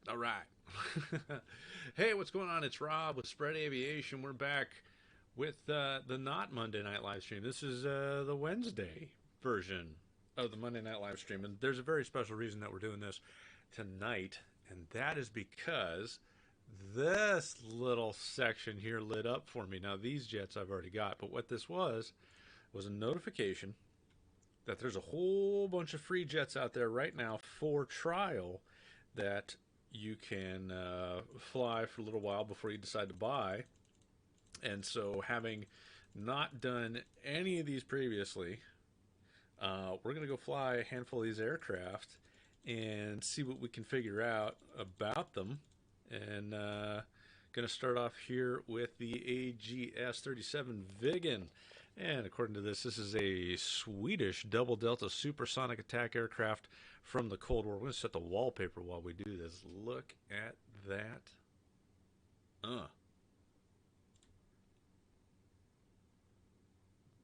All right. Hey, what's going on? It's Rob with Spread Aviation. We're back with the not Monday night live stream. This is the Wednesday version of the Monday night live stream. And there's a very special reason that we're doing this tonight. And that is because this little section here lit up for me. Now, these jets I've already got. But what this was a notification that there's a whole bunch of free jets out there right now for trial that you can fly for a little while before you decide to buy. And so, having not done any of these previously, we're going to go fly a handful of these aircraft and see what we can figure out about them. And going to start off here with the AGS 37 Viggen. And according to this is a Swedish double delta supersonic attack aircraft from the Cold War. We're going to set the wallpaper while we do this. Look at that.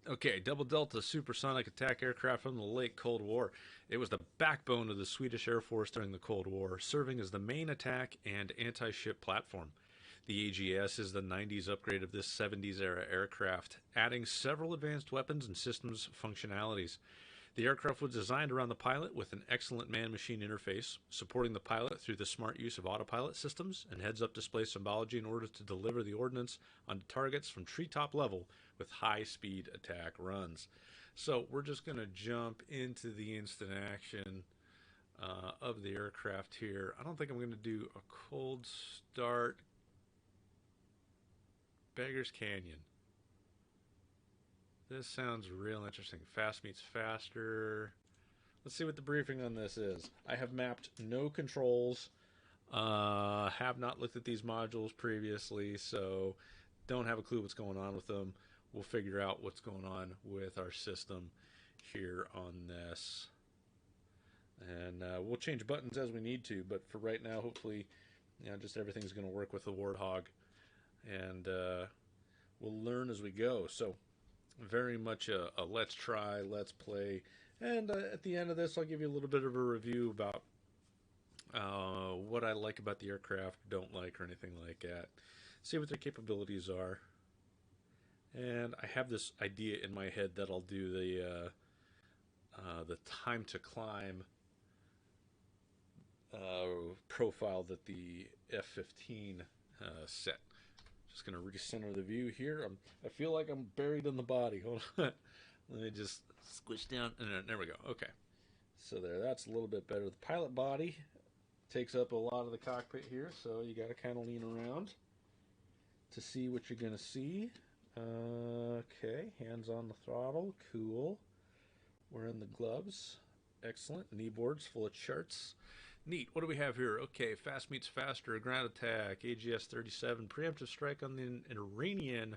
Okay, double delta supersonic attack aircraft from the late Cold War. It was the backbone of the Swedish Air Force during the Cold War, serving as the main attack and anti-ship platform. The AGS is the 90s upgrade of this 70s era aircraft, adding several advanced weapons and systems functionalities. The aircraft was designed around the pilot with an excellent man-machine interface, supporting the pilot through the smart use of autopilot systems and heads-up display symbology in order to deliver the ordnance onto targets from treetop level with high-speed attack runs. So we're just going to jump into the instant action of the aircraft here. I don't think I'm going to do a cold start. Beggars Canyon. This sounds real interesting. Fast meets faster. Let's see what the briefing on this is. I have mapped no controls. Have not looked at these modules previously, so don't have a clue what's going on with them. We'll figure out what's going on with our system here on this. And we'll change buttons as we need to, but for right now, hopefully, just everything's going to work with the Warthog. And we'll learn as we go. So very much a let's try, let's play. And at the end of this, I'll give you a little bit of a review about what I like about the aircraft, don't like, or anything like that. See what their capabilities are. And I have this idea in my head that I'll do the time to climb profile that the F-15 set. Just going to recenter the view here. I feel like I'm buried in the body. Hold on. Let me just squish down. And there we go. Okay. So that's a little bit better. The pilot body takes up a lot of the cockpit here, so you got to kind of lean around to see what you're going to see. Okay, hands on the throttle. Cool. Wearing the gloves. Excellent. Knee boards full of charts. Neat. What do we have here? Okay, fast meets faster, ground attack, AGS 37, preemptive strike on the Iranian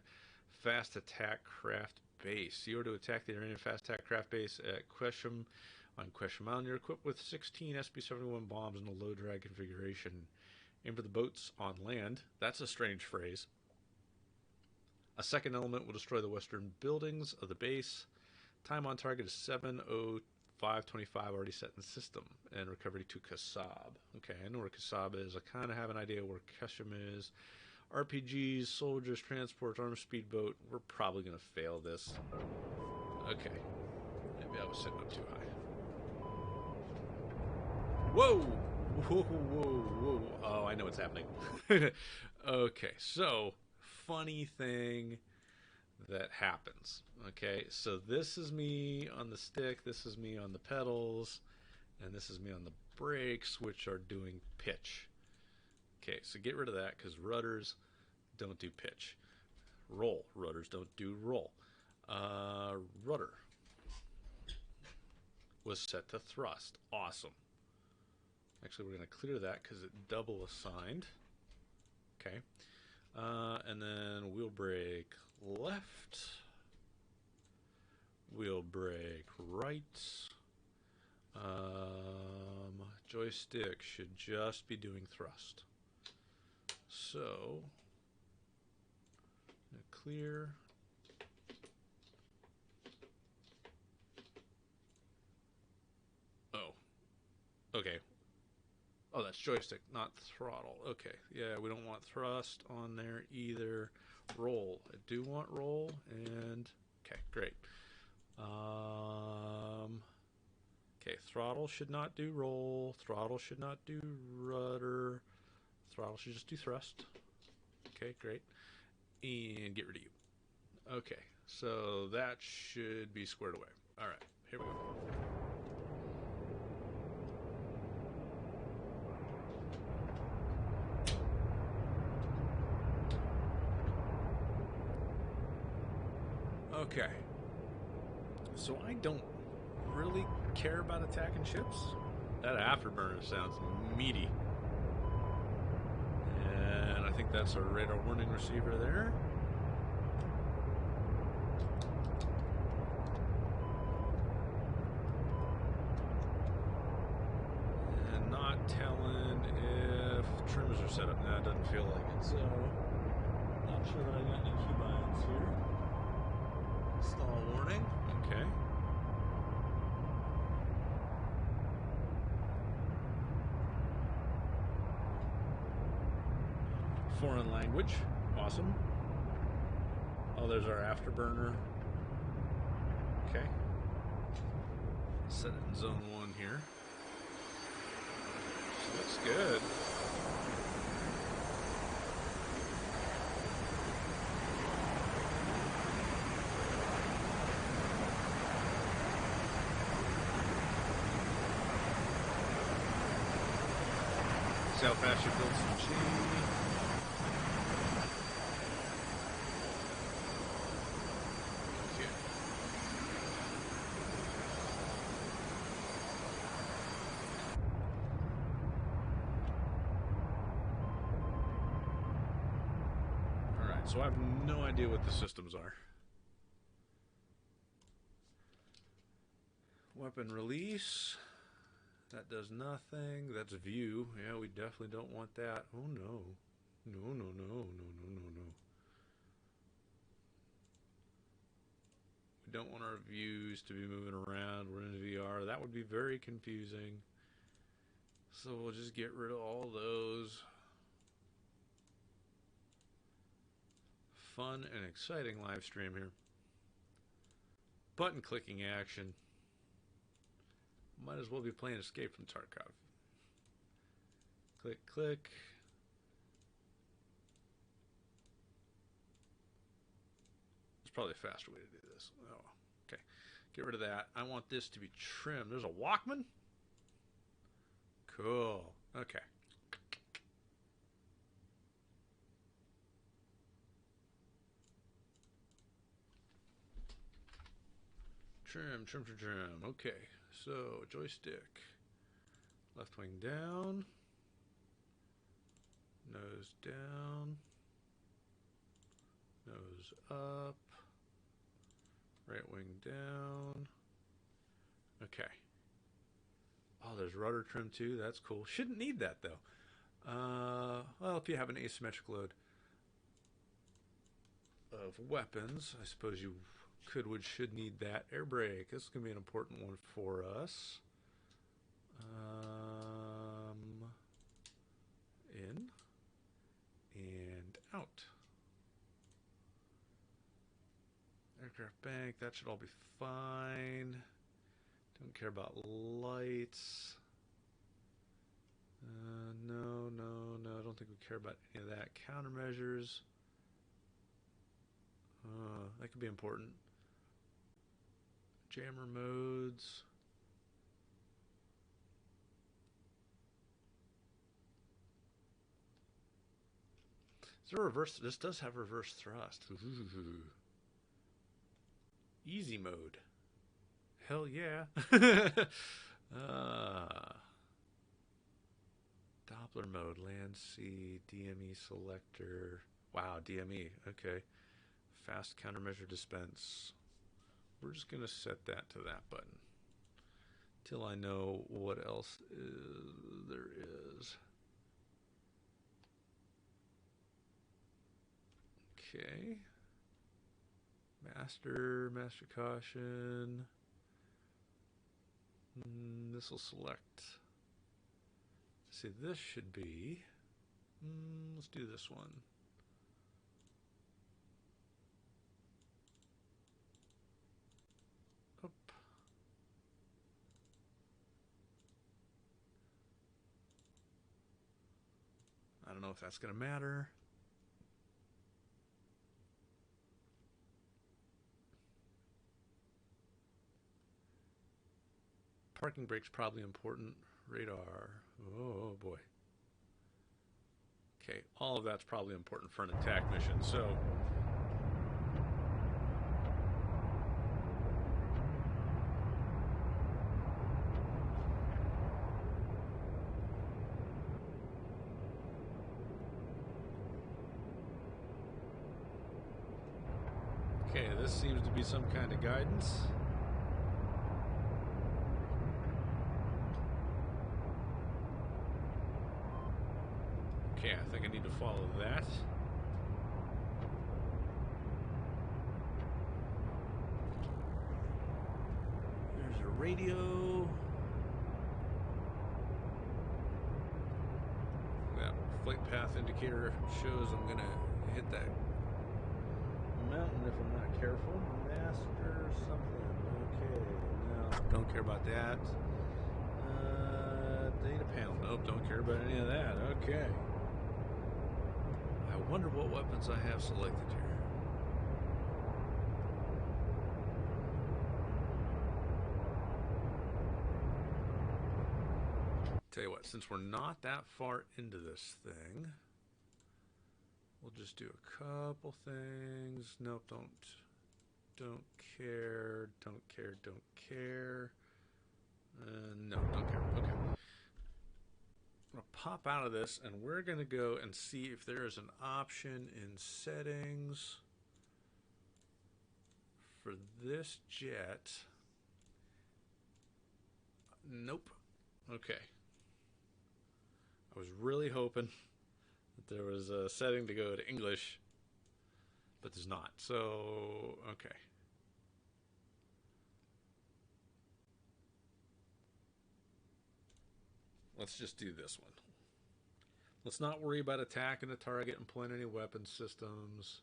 fast attack craft base. You are to attack the Iranian fast attack craft base at Qeshm on Qeshm Island. You're equipped with 16 SB-71 bombs in a low drag configuration. Aim for the boats on land. That's a strange phrase. A second element will destroy the western buildings of the base. Time on target is 7:05:25 already set in the system. And recovery to Kasab. Okay, I know where Kasab is. I kind of have an idea where Qeshm is. RPGs, soldiers, transports, armed speedboat. We're probably going to fail this. Okay. Maybe I was setting up too high. Whoa! Whoa, whoa, whoa. Oh, I know what's happening. Okay, so funny thing that happens. Okay, so this is me on the stick, this is me on the pedals, and this is me on the brakes, which are doing pitch. Okay, so get rid of that because rudders don't do pitch. Roll. Rudders don't do roll. Rudder was set to thrust. Awesome. Actually, we're going to clear that because it double assigned. Okay. And then wheel brake left. Wheel brake right. Joystick should just be doing thrust. So, clear. Oh, okay. Oh, that's joystick, not throttle. Okay, yeah, we don't want thrust on there either. Roll. I do want roll, and okay, great. Okay, throttle should not do roll. Throttle should not do rudder. Throttle should just do thrust. Okay, great. And get rid of you. Okay, so that should be squared away. All right, here we go. Okay, so I don't really care about attacking ships. That afterburner sounds meaty. And I think that's a radar warning receiver there. And not telling if trims are set up. Nah, it doesn't feel like it. So, not sure that I got any keybinds here. Stall warning. Okay. Foreign language. Awesome. Oh, there's our afterburner. Okay. Set it in zone 1 here. Looks good. See how fast you build some G. Okay. Alright, so I have no idea what the systems are. Weapon release. That does nothing. That's view. Yeah, we definitely don't want that. Oh no. No, no, no, no, no, no, no. We don't want our views to be moving around. We're in VR. That would be very confusing. So we'll just get rid of all those. Fun and exciting live stream here. Button clicking action. Might as well be playing Escape from Tarkov. Click, click. There's probably a faster way to do this. Oh, okay. Get rid of that. I want this to be trimmed. There's a Walkman? Cool. Okay. Trim, trim, trim, trim. Okay. So, joystick. Left wing down. Nose down. Nose up. Right wing down. Okay. Oh, there's rudder trim too. That's cool. Shouldn't need that though. Well, if you have an asymmetric load of weapons, I suppose you should need that. Air brake. This is going to be an important one for us. In and out. Aircraft bank. That should all be fine. Don't care about lights. No, no, no. I don't think we care about any of that. Countermeasures. That could be important. Jammer modes. Is there a reverse? This does have reverse thrust. Ooh. Easy mode. Hell yeah. Doppler mode. Land, sea, DME selector. Wow, DME. Okay. Fast countermeasure dispense. We're just going to set that to that button till I know what else there is. Okay. Master caution. This will select See, this should be, let's do this one. Oop. I don't know if that's going to matter. Parking brake's probably important. Radar. Oh boy. Okay, all of that's probably important for an attack mission. So okay, this seems to be some kind of guidance. Okay, I think I need to follow that. There's a radio. That flight path indicator shows I'm gonna hit that mountain if I'm not careful. Master something. Okay, no, don't care about that. Data panel. Nope, don't care about any of that. Okay. I wonder what weapons I have selected here. Tell you what, since we're not that far into this thing, we'll just do a couple things. Nope, don't care, don't care, don't care. No, don't care. Okay. I'm going to pop out of this, and we're going to go and see if there is an option in settings for this jet. Nope. Okay. I was really hoping that there was a setting to go to English, but there's not. So, okay. Let's just do this one. Let's not worry about attacking the target and pulling any weapon systems.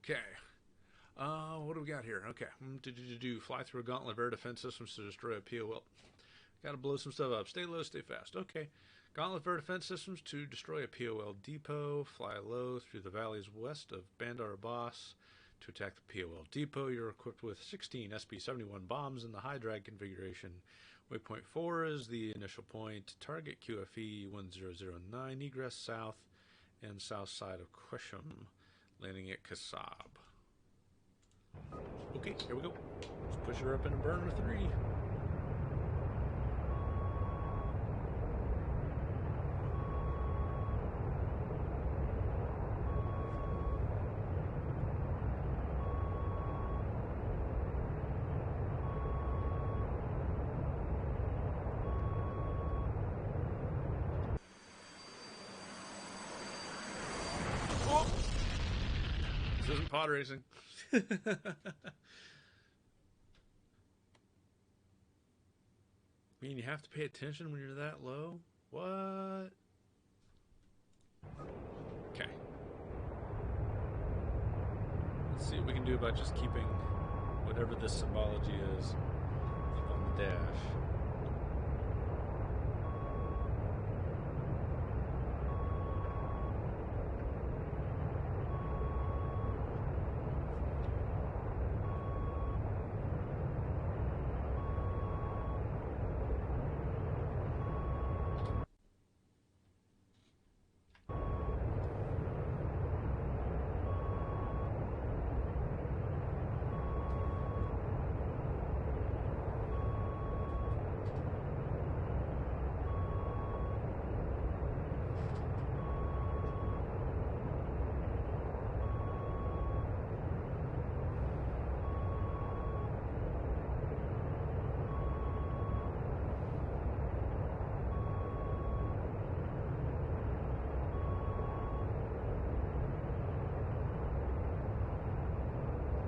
Okay. What do we got here? Okay. Fly through a gauntlet of air defense systems to destroy a POL. Got to blow some stuff up. Stay low, stay fast. Okay. Gauntlet of air defense systems to destroy a POL depot. Fly low through the valleys west of Bandar Abbas to attack the POL depot. You're equipped with 16 SP-71 bombs in the high drag configuration. Waypoint 4 is the initial point. Target QFE 1009. Egress south and south side of Quesham. Landing at Kasab. Okay, here we go. Let's push her up into burner 3. This isn't pod racing. I mean, you have to pay attention when you're that low? What? Okay. Let's see what we can do about just keeping whatever this symbology is up on the dash.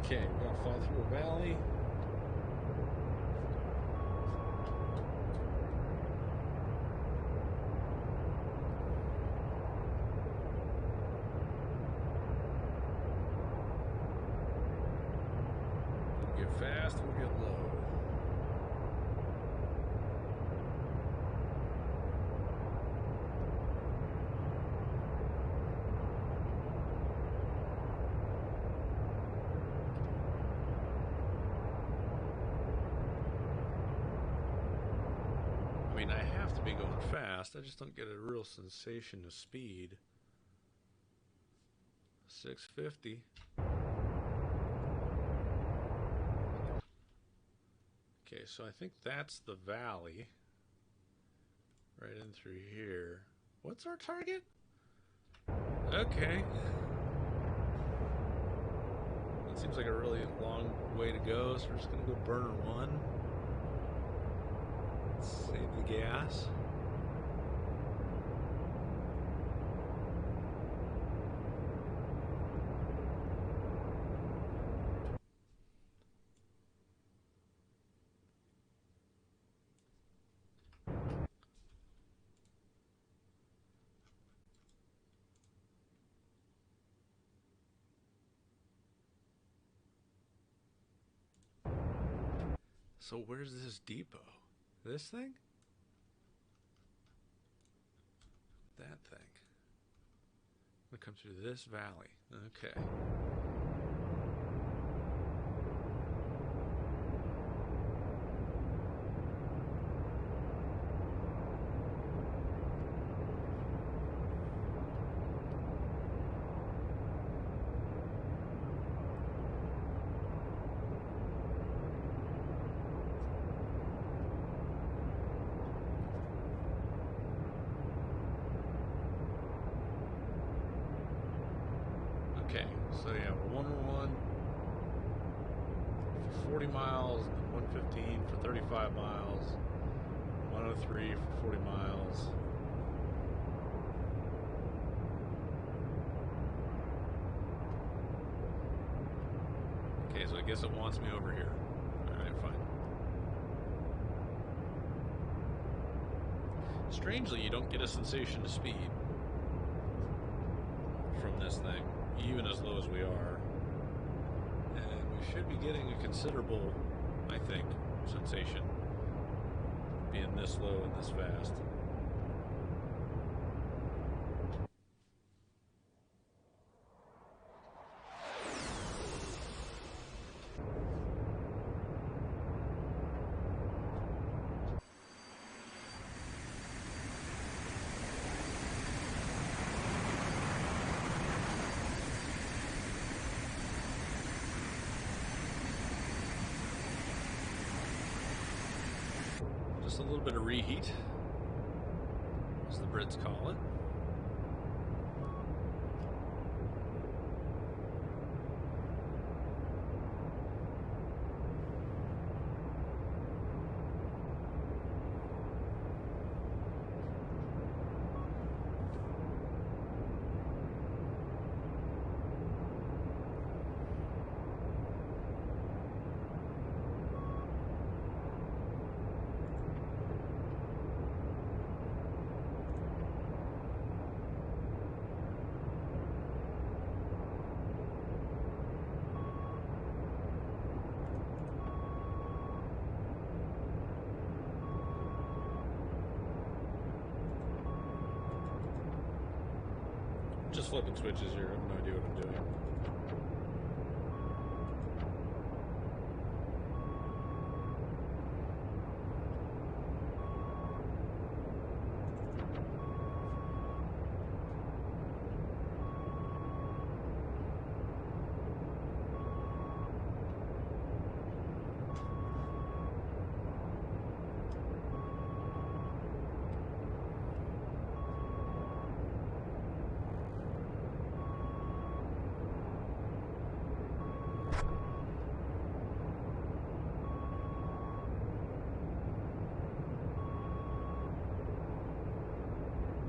Okay, we're gonna fly through a valley. We'll get fast, we'll get low. I mean, I have to be going fast. I just don't get a real sensation of speed. 650. Okay, so I think that's the valley. Right in through here. What's our target? Okay. That seems like a really long way to go, so we're just gonna go burner 1. Save the gas. So where's this depot? This thing? That thing. I'm gonna come through this valley. Okay. Okay, so yeah, we're 101 for 40 miles, and then 115 for 35 miles, 103 for 40 miles. Okay, so I guess it wants me over here. Alright, fine. Strangely, you don't get a sensation of speed from this thing, even as low as we are. And we should be getting a considerable, I think, sensation being this low and this fast. Just a little bit of reheat, as the Brits call it. Just flipping switches here. I have no idea what I'm doing.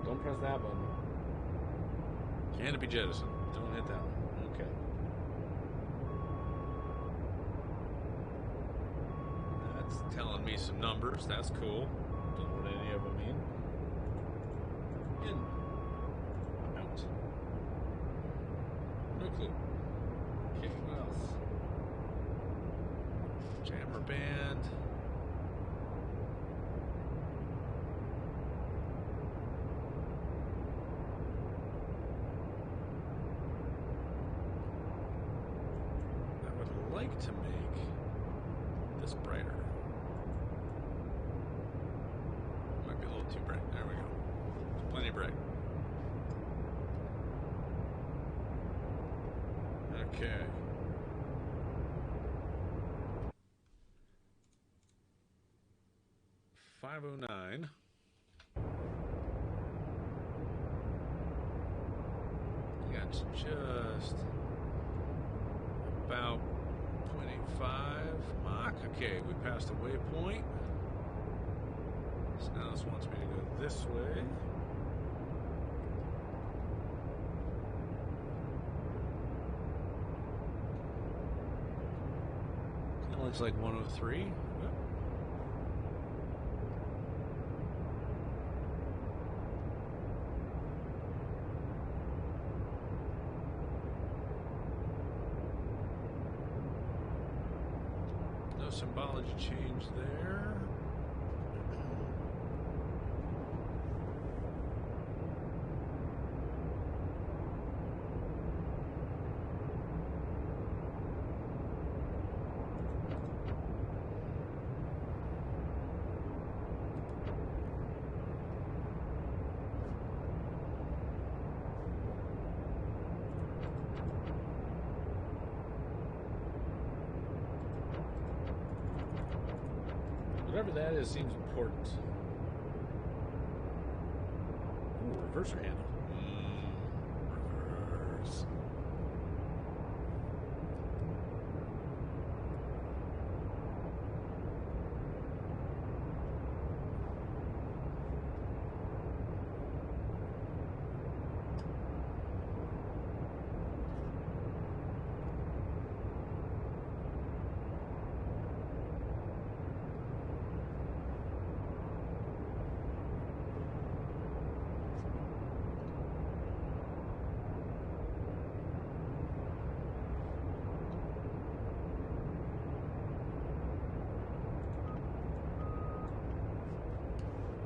Don't press that button. Canopy jettison. Don't hit that one. Okay. It's telling me some numbers. That's cool. Don't know what any of them mean. In. Out. No clue. Okay, what else? Jammer band. Like to make this brighter. Might be a little too bright. There we go. It's plenty bright. Okay. $509. That's just about 0.85 Mach. Okay, we passed the waypoint. So now this wants me to go this way. Kind of looks like 103. No symbology change there. Whatever that is seems important. Ooh, reverser handle. Reverse.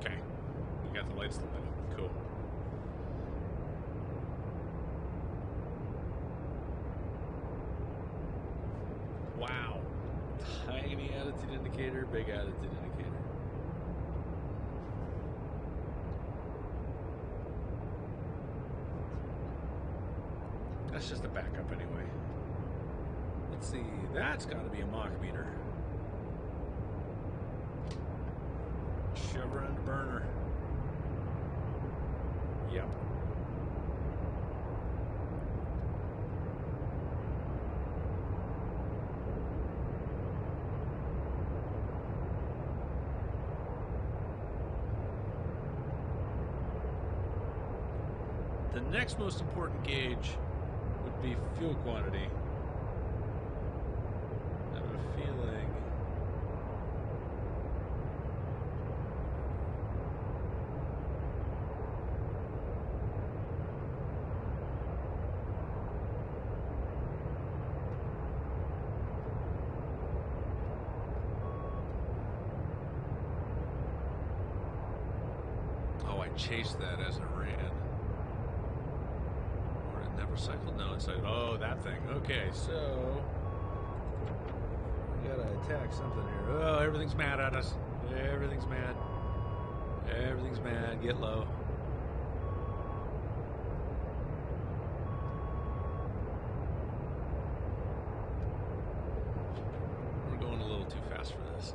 Okay, we got the lights lit. Cool. Wow. Tiny attitude indicator, big attitude indicator. That's just a backup anyway. Let's see, that's got to be a Mach meter. Chevron burner. Yep. The next most important gauge would be fuel quantity. I have a feeling. Oh, I chased that as it ran. Or it never cycled. No, it's like, oh, that thing. Okay, so we gotta attack something here. Oh, everything's mad at us. Everything's mad. Everything's mad. Get low. We're going a little too fast for this.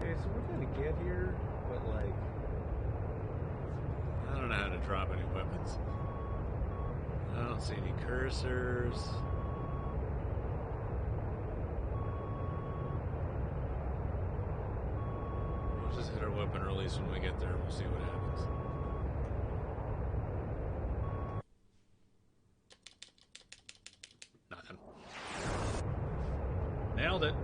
Okay, so we're gonna get here, but like, I don't know how to drop any weapons. I don't see any cursors. release when we get there. We'll see what happens. Nothing. Nailed it.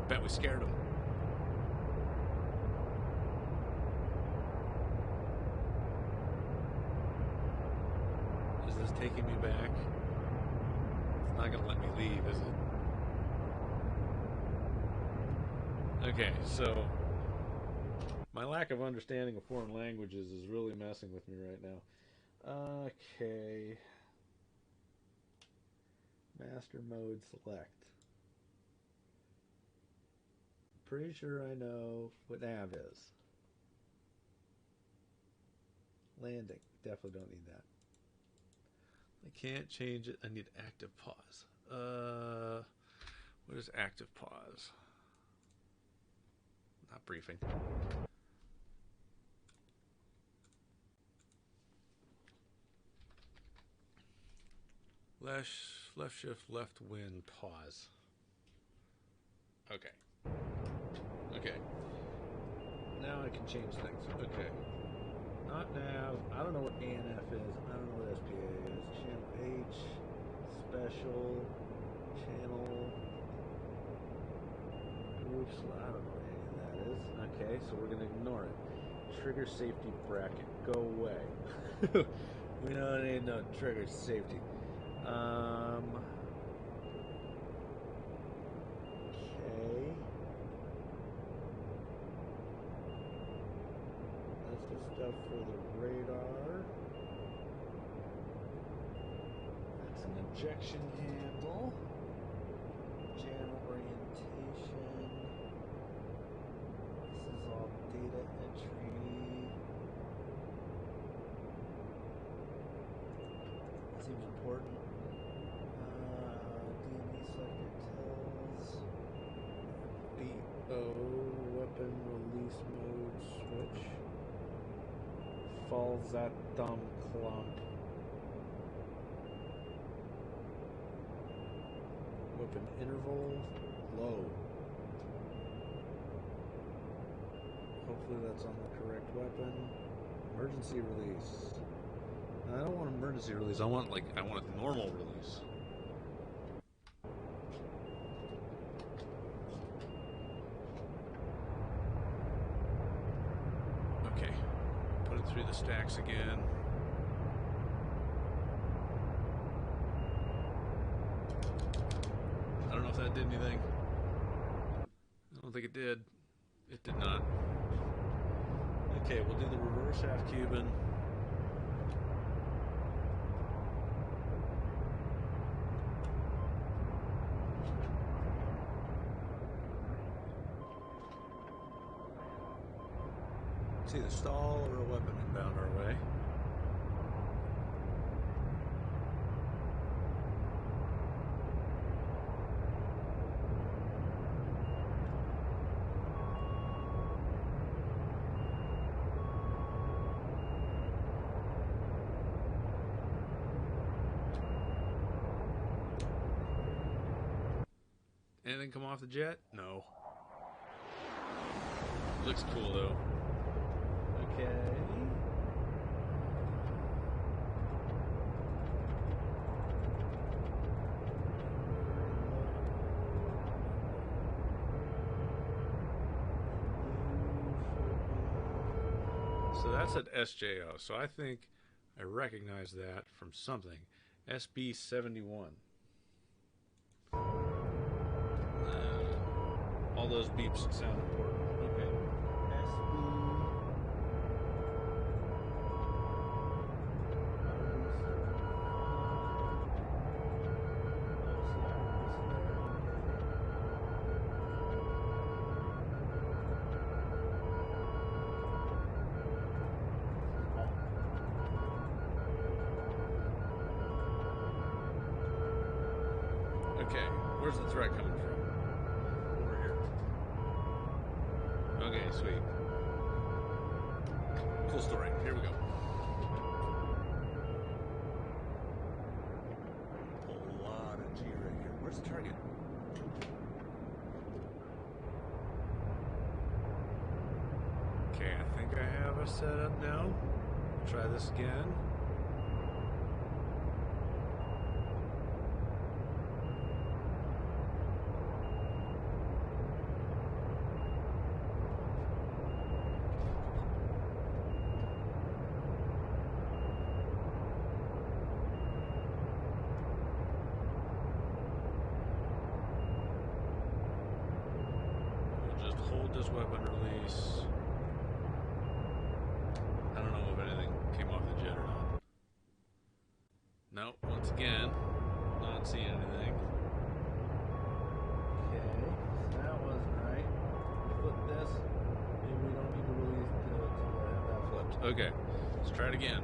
Bet we scared him. Is this taking me back? It's not going to let me leave, is it? Okay, so my lack of understanding of foreign languages is really messing with me right now. Okay. Master mode select. Pretty sure I know what nav is. Landing. Definitely don't need that. I can't change it. I need active pause. What is active pause? Not briefing. Left shift, left win, pause. Okay. Okay. Now I can change things. Okay. Not now. I don't know what ANF is. I don't know what SPA is. Channel H, special, channel, groups. I don't know what any of that is. Okay, so we're going to ignore it. Trigger safety bracket. Go away. We don't need no trigger safety. Okay. That's the stuff for the radar. That's an ejection handle. Channel orientation. This is all data entry. That seems important. DME selector tells BO weapon release mode switch. Falls at thumb clump. Weapon interval low. Hopefully that's on the correct weapon. Emergency release. I don't want emergency release. I want a normal release. Okay. Put it through the stacks again. I don't know if that did anything. I don't think it did. It did not. Okay, we'll do the reverse half Cuban. It's either stall or a weapon inbound our way. Anything come off the jet? No. Looks cool though. Okay. So that's at SJO. So I think I recognize that from something. SB71. All those beeps sound important. Okay. Okay, where's the threat coming from? Over here. Okay, sweet. Cool story. Here we go. A lot of G right here. Where's the target? Okay, I think I have a setup now. Try this again. We'll just hold this weapon release. I don't know if anything came off the jet or not. No, once again, not seeing anything. Okay, so that wasn't right. Flip this. Maybe we don't need to release to have that flipped. Okay, let's try it again.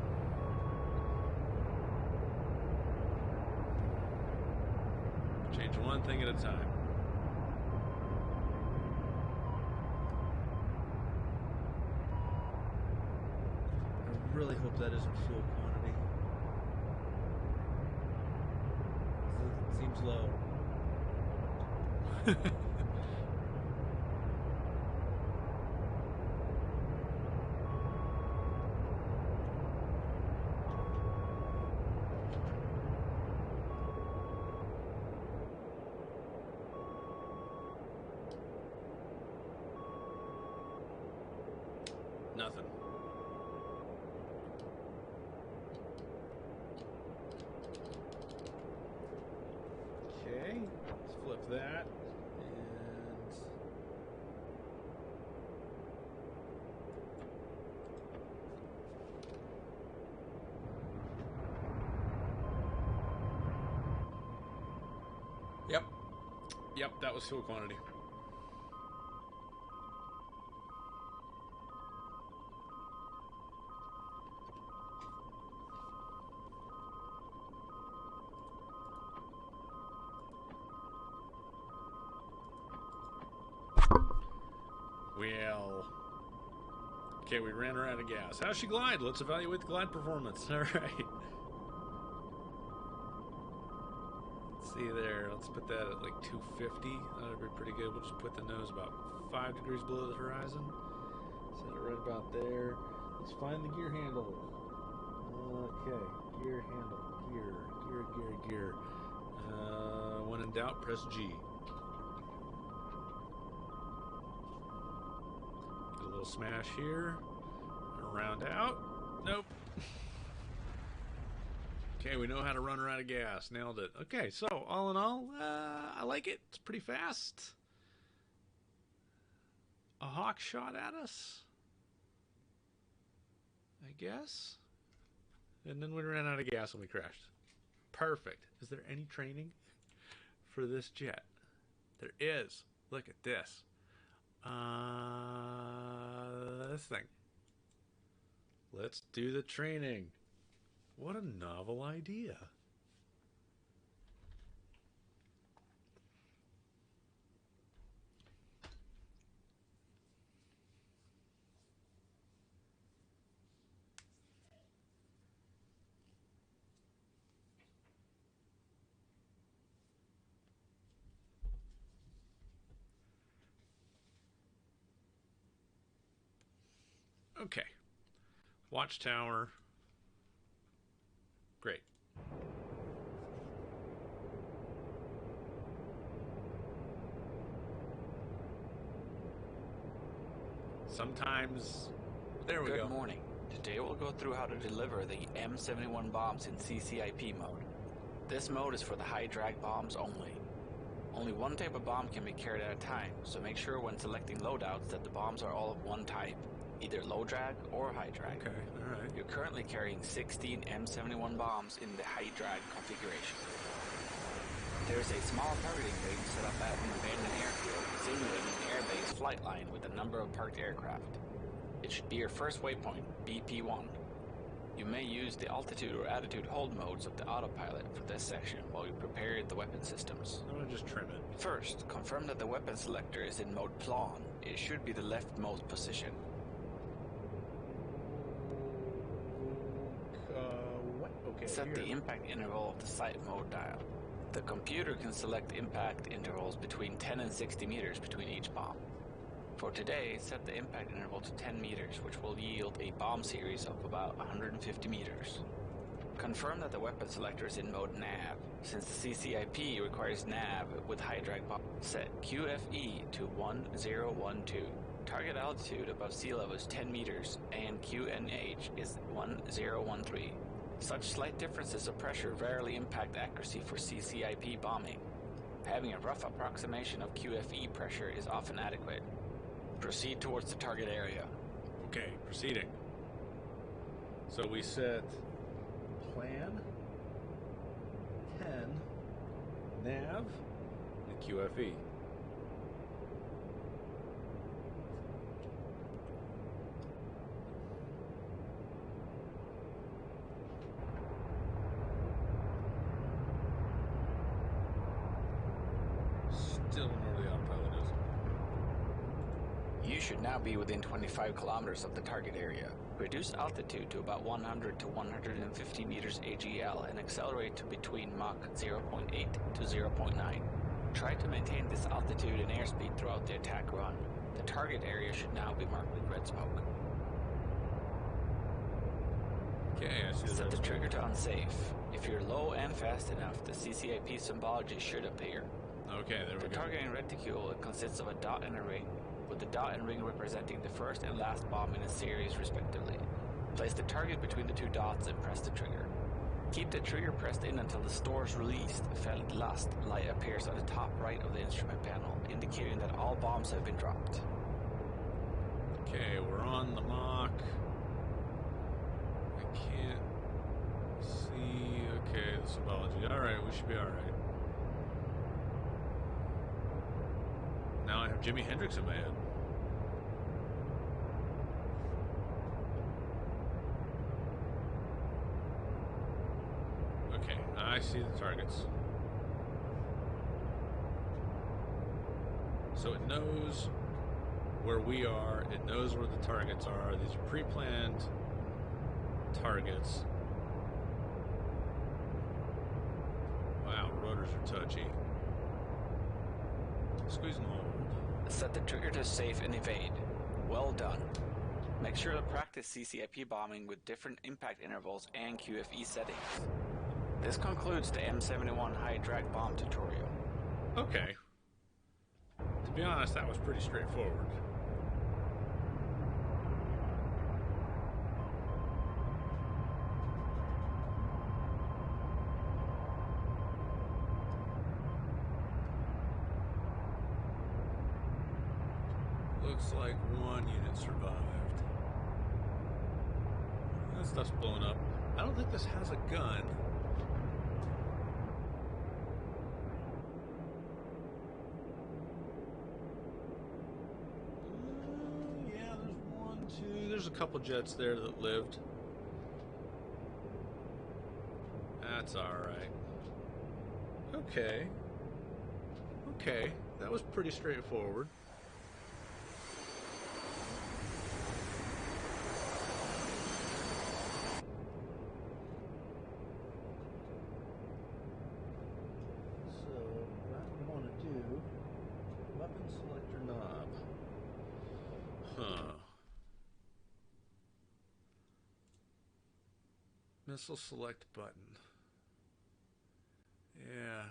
Change one thing at a time. I really hope that isn't fuel quantity. It seems low. Nothing. Okay, let's flip that. And Yep, that was fuel quantity. Well, okay, we ran her out of gas. How's she glide? Let's evaluate the glide performance. All right. Let's see there. Let's put that at like 250. That'll be pretty good. We'll just put the nose about 5 degrees below the horizon. Set it right about there. Let's find the gear handle. Okay, gear handle. Gear. When in doubt, press G. A little smash here. Round out. Nope. Okay, we know how to run her out of gas. Nailed it. Okay, so all in all, I like it. It's pretty fast. A hawk shot at us, I guess. And then we ran out of gas and we crashed. Perfect. Is there any training for this jet? There is. Look at this. This thing. Let's do the training. What a novel idea. Okay. Watchtower. Great. Sometimes... There we go. Good morning. Today we'll go through how to deliver the M71 bombs in CCIP mode. This mode is for the high drag bombs only. Only one type of bomb can be carried at a time, so make sure when selecting loadouts that the bombs are all of one type, either low drag or high drag. Okay, alright. You're currently carrying 16 M71 bombs in the high drag configuration. There's a small targeting range set up at an abandoned airfield, simulating an airbase flight line with a number of parked aircraft. It should be your first waypoint, BP1. You may use the altitude or attitude hold modes of the autopilot for this section while you prepare the weapon systems. I'm going to just trim it. First, confirm that the weapon selector is in mode Plan. It should be the leftmost position. What? Okay, Set here. the impact interval of the sight mode dial. The computer can select impact intervals between 10 and 60 meters between each bomb. For today, set the impact interval to 10 meters, which will yield a bomb series of about 150 meters. Confirm that the weapon selector is in mode nav. Since the CCIP requires nav with high drag bomb, set QFE to 1012. Target altitude above sea level is 10 meters and QNH is 1013. Such slight differences of pressure rarely impact accuracy for CCIP bombing. Having a rough approximation of QFE pressure is often adequate. Proceed towards the target area. Okay, proceeding. So we set Plan 10 nav. the QFE. Still don't know where the autopilot is. You should now be within 25 kilometers of the target area. Reduce altitude to about 100 to 150 meters AGL and accelerate to between Mach 0.8 to 0.9. Try to maintain this altitude and airspeed throughout the attack run. The target area should now be marked with red smoke. Okay, I see Set the red trigger smoke. to unsafe. If you're low and fast enough, the CCIP symbology should appear. Okay, there we The go. targeting reticule consists of a dot and a ring, with the dot and ring representing the first and last bomb in a series respectively. Place the target between the two dots and press the trigger. Keep the trigger pressed in until the store's released felt lust light appears on the top right of the instrument panel, indicating that all bombs have been dropped. Okay, we're on the Mach. I can't see. Okay, the symbology. Alright, we should be alright. Now I have Jimi Hendrix in my head. Okay, I see the targets. So it knows where we are, it knows where the targets are. These are pre-planned targets. Wow, rotors are touchy. Squeeze and hold. Set the trigger to safe and evade. Well done. Make sure to practice CCIP bombing with different impact intervals and QFE settings. This concludes the M71 high drag bomb tutorial. Okay. To be honest, that was pretty straightforward. Looks like one unit survived. That stuff's blown up. I don't think this has a gun. Yeah, there's one, two. There's a couple jets there that lived. That's alright. Okay. Okay, that was pretty straightforward. So what I want to do, weapon selector knob. Huh. Missile select button. Yeah,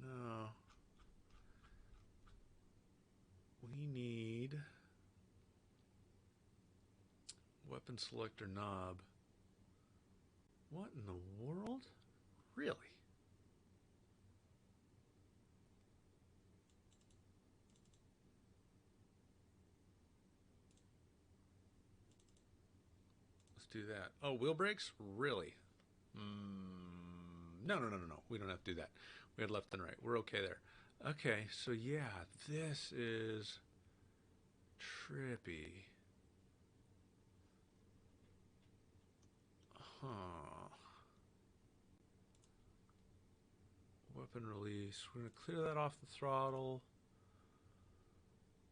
no. We need weapon selector knob. What in the world? Really? Let's do that. Oh, wheel brakes? Really? No. We don't have to do that. We had left and right. We're okay there. Okay, so yeah, this is trippy. Huh. Weapon release. We're going to clear that off the throttle.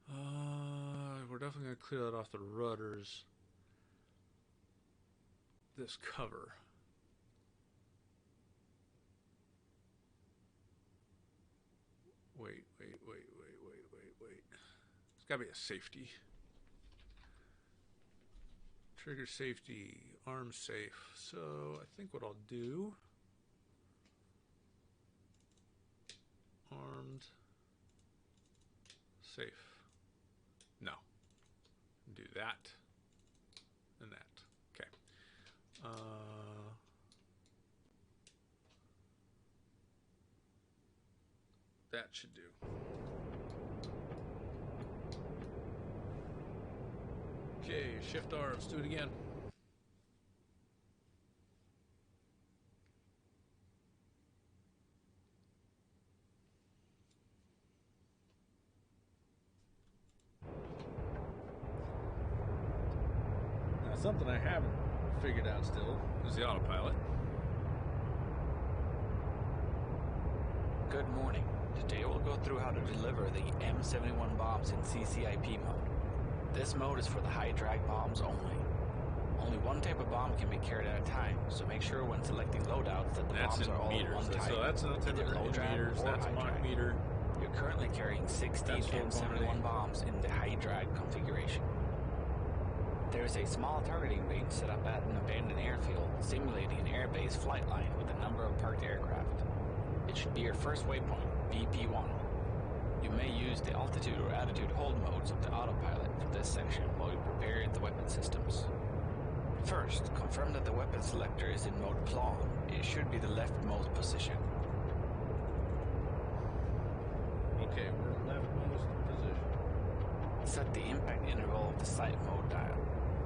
We're definitely going to clear that off the rudders. This cover. Wait. It's got to be a safety. Trigger safety, arm safe. So I think what I'll do, armed, safe. No. Do that and that. Okay. That should do. Okay, shift R, let's do it again. Now, something I haven't figured out still is the autopilot. Good morning. Today we'll go through how to deliver the M71 bombs in CCIP mode. This mode is for the high drag bombs only. Only one type of bomb can be carried at a time, so make sure when selecting loadouts that the bombs are all meters. one type. So that's not either low drag meters, or that's high Mach drag. meter. You're currently carrying 16 M71 bombs in the high drag configuration. There is a small targeting range set up at an abandoned airfield, simulating an airbase flight line with a number of parked aircraft. It should be your first waypoint, BP1. You may use the altitude or attitude hold modes of the autopilot for this section while you prepare the weapon systems. First, confirm that the weapon selector is in mode plong. It should be the leftmost position. Okay, we're leftmost position. Set the impact interval of the sight mode dial.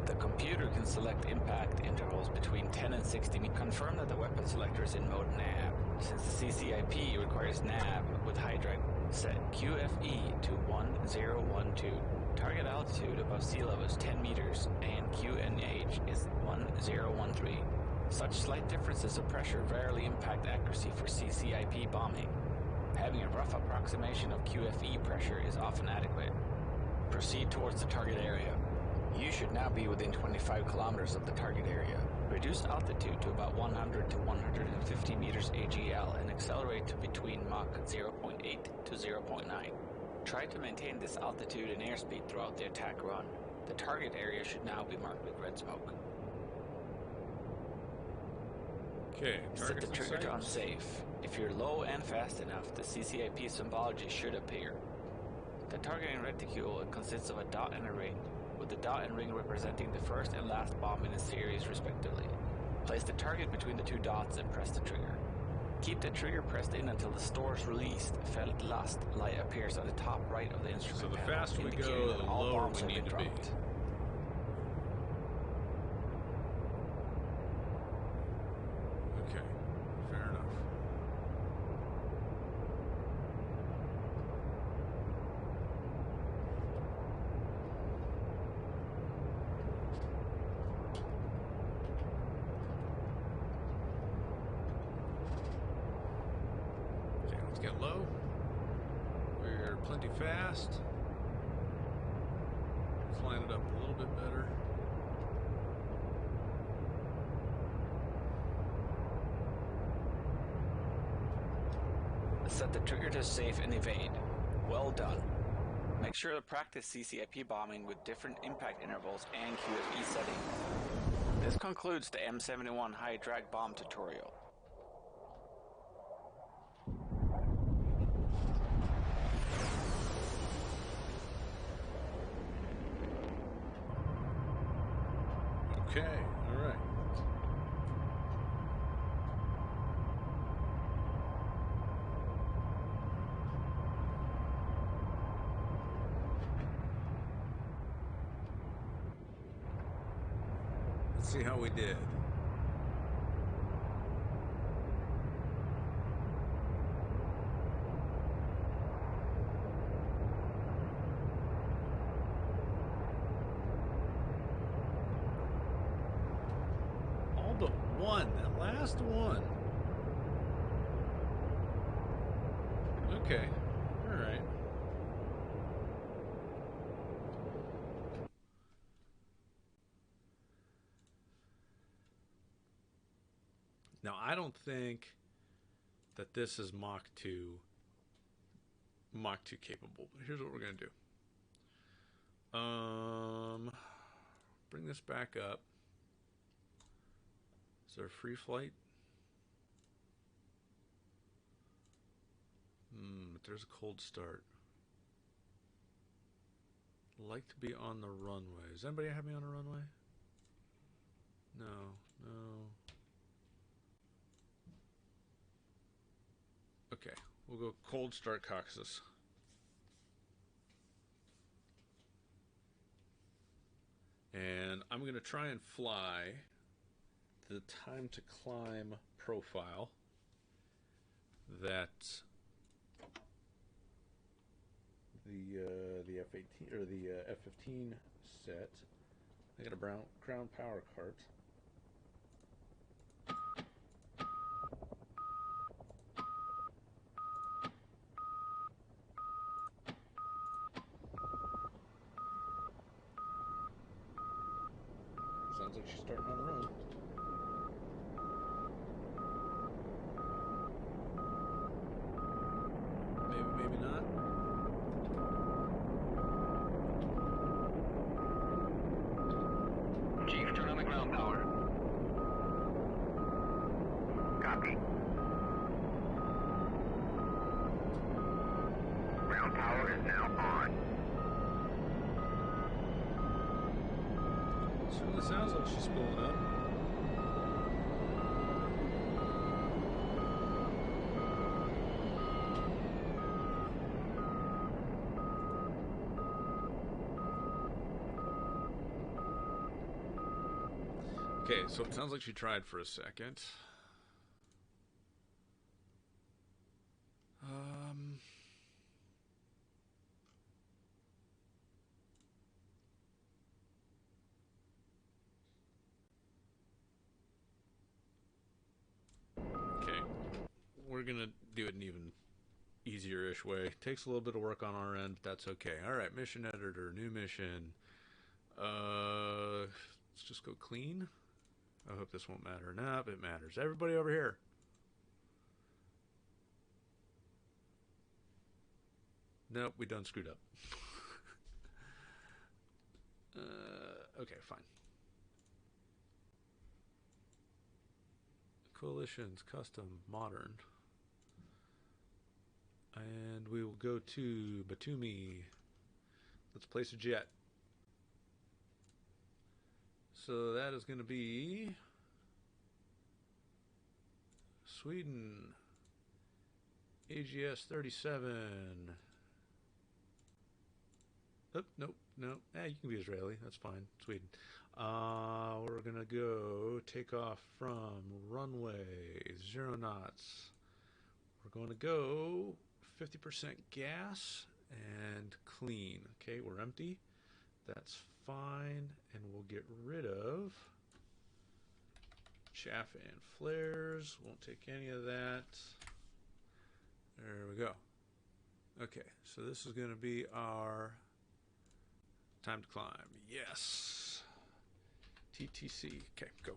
The computer can select impact intervals between 10 and 60 meters. Confirm that the weapon selector is in mode nav. Since the CCIP requires nav with high drag, set QFE to 1012. Target altitude above sea level is 10 meters and QNH is 1013. Such slight differences of pressure rarely impact accuracy for CCIP bombing. Having a rough approximation of QFE pressure is often adequate. Proceed towards the target area. You should now be within 25 kilometers of the target area. Reduce altitude to about 100 to 150 meters AGL and accelerate to between Mach 0.8 to 0.9. Try to maintain this altitude and airspeed throughout the attack run. The target area should now be marked with red smoke. Okay, Set the trigger to unsafe. If you're low and fast enough, the CCIP symbology should appear. The targeting reticule consists of a dot and a ring, with the dot and ring representing the first and last bomb in a series respectively. Place the target between the two dots and press the trigger. Keep the trigger pressed in until the store's released felt last light appears at the top right of the instrument So the panel, faster we indicating go, that the all lower bombs we have need been to be. dropped. Okay, fair enough. Okay, let's get low. We're plenty fast. Let's line it up a little bit better. Set the trigger to safe and evade. Well done. Make sure to practice CCIP bombing with different impact intervals and QFE setting. This concludes the M71 high drag bomb tutorial. Okay, all right. Let's see how we did. All but one, that last one. Okay, all right. Now, I don't think that this is Mach 2 capable, but here's what we're going to do. Bring this back up. Is there a free flight? But there's a cold start. Like to be on the runway. Does anybody have me on a runway? No, no. Okay, we'll go cold start Caucasus. And I'm going to try and fly the time to climb profile that the F-18 or the F-15 set. I got a ground power cart. Sounds like she's starting on her own. Maybe, maybe not. Chief, turn on the ground power. Copy. Ground power is now on. Certainly sounds like she's spooling up. Okay, so it sounds like she tried for a second. Okay, we're gonna do it an even easier-ish way. Takes a little bit of work on our end, but that's okay. All right, mission editor, new mission. Let's just go clean. I hope this won't matter. Nope, it matters. Everybody over here. Nope, we done screwed up. Okay, fine. Coalitions, custom, modern. And we will go to Batumi. Let's place a jet. So that is going to be Sweden, AGS 37. Oh, nope, no. You can be Israeli. That's fine. Sweden. We're going to go take off from runway 0 knots. We're going to go 50% gas and clean. Okay, we're empty. That's fine. And we'll get rid of chaff and flares. Won't take any of that. There we go. Okay, so this is going to be our time to climb. Yes. TTC. Okay, go.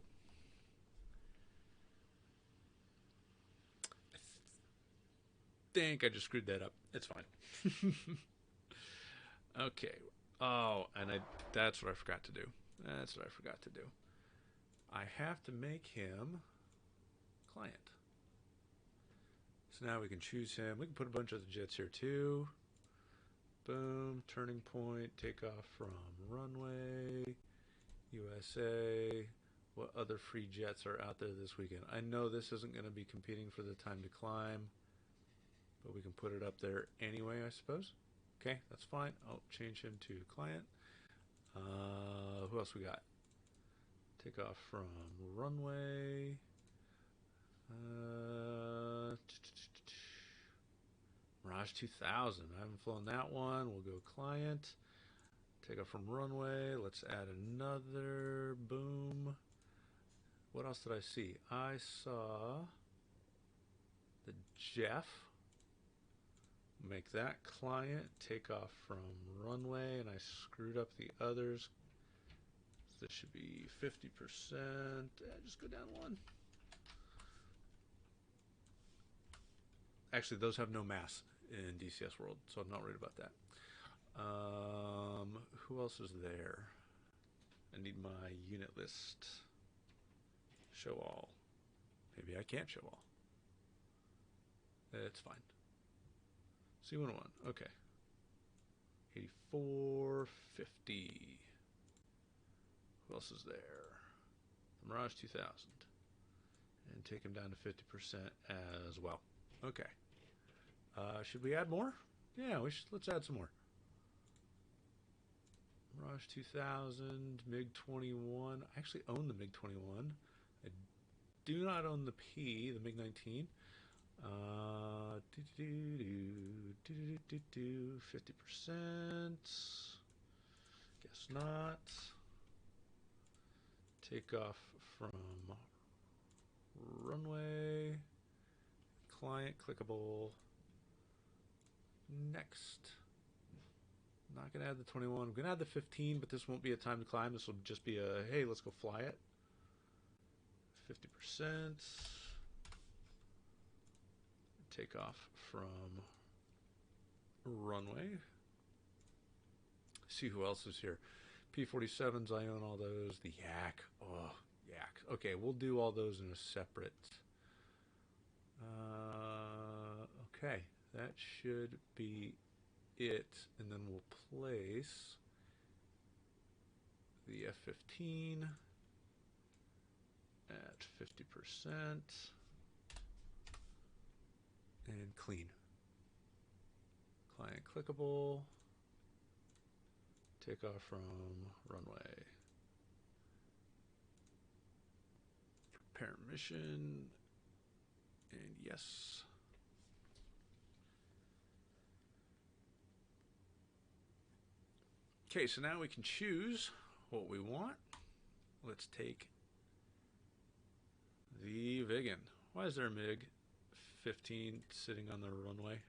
I think I just screwed that up. It's fine. Okay. Oh, and that's what I forgot to do. That's what I forgot to do. I have to make him client. So now we can choose him. We can put a bunch of the jets here too. Boom, turning point, takeoff from runway, USA. What other free jets are out there this weekend? I know this isn't going to be competing for the time to climb, but we can put it up there anyway, I suppose. Okay, that's fine. I'll change him to client. Who else we got? Take off from runway. Mirage 2000. I haven't flown that one. We'll go client. Take off from runway. Let's add another. Boom. What else did I see? I saw the Jeff. Make that client. Take off from runway. And I screwed up the others. So this should be 50%. Just go down one. Actually, those have no mass in DCS World, so I'm not worried about that. Who else is there? I need my unit list. Show all. Maybe I can't show all. It's fine. C101. Okay. 8450. Who else is there? The Mirage 2000. And take him down to 50% as well. Okay. Should we add more? Yeah, we should. Let's add some more. Mirage 2000, MiG-21. I actually own the MiG-21. I do not own the P, the MiG-19. 50%. Guess not. Take off from runway. Client clickable. Next. Not going to add the 21. I'm going to add the 15, but this won't be a time to climb. This will just be a, hey, let's go fly it. 50%. Take off from runway. See who else is here. P-47s, I own all those. The Yak. Oh, Yak. Okay, we'll do all those in a separate. Okay, that should be it. And then we'll place the F-15 at 50%. And clean. Client clickable. Take off from runway. Prepare mission. And yes. Okay, so now we can choose what we want. Let's take the Vigan. Why is there a MiG-15 sitting on the runway?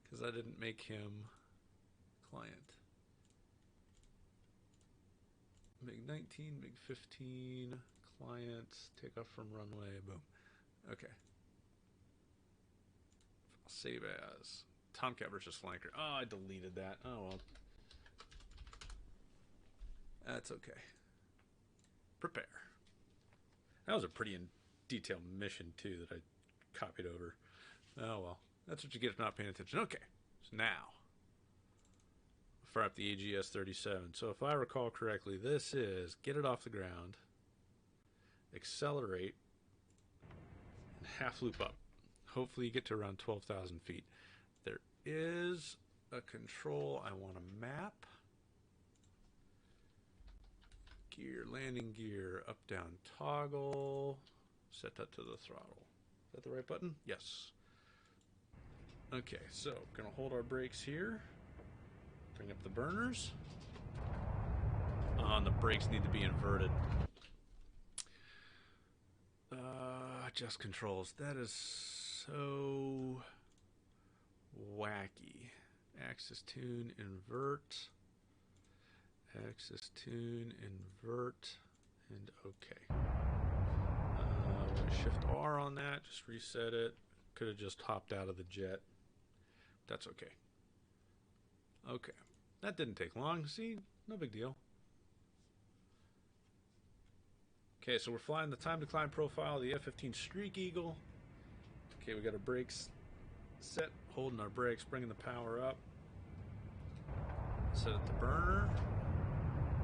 Because I didn't make him client. MiG-19, MiG-15, client, take off from runway, boom. Okay. I'll save as Tomcat versus Flanker. Oh, I deleted that. Oh, well. That's okay. Prepare. That was a pretty detailed mission, too, that I copied over. Oh, well. That's what you get for not paying attention. Okay. So now, fire up the AGS-37. So if I recall correctly, this is get it off the ground, accelerate, and half loop up. Hopefully you get to around 12,000 feet. There is a control I want to map. Gear, landing gear, up, down, toggle. Set that to the throttle. Is that the right button? Yes. Okay, so gonna hold our brakes here. Bring up the burners. And the brakes need to be inverted. Adjust controls. That is so wacky. Axis tune, invert. Axis tune, invert, and okay. I'm going to shift R on that, just reset it. Could have just hopped out of the jet. That's okay. Okay, that didn't take long. See, no big deal. Okay, so we're flying the time to climb profile of the F-15 Streak Eagle. Okay, we got our brakes set, holding our brakes, bringing the power up. Set it to burner.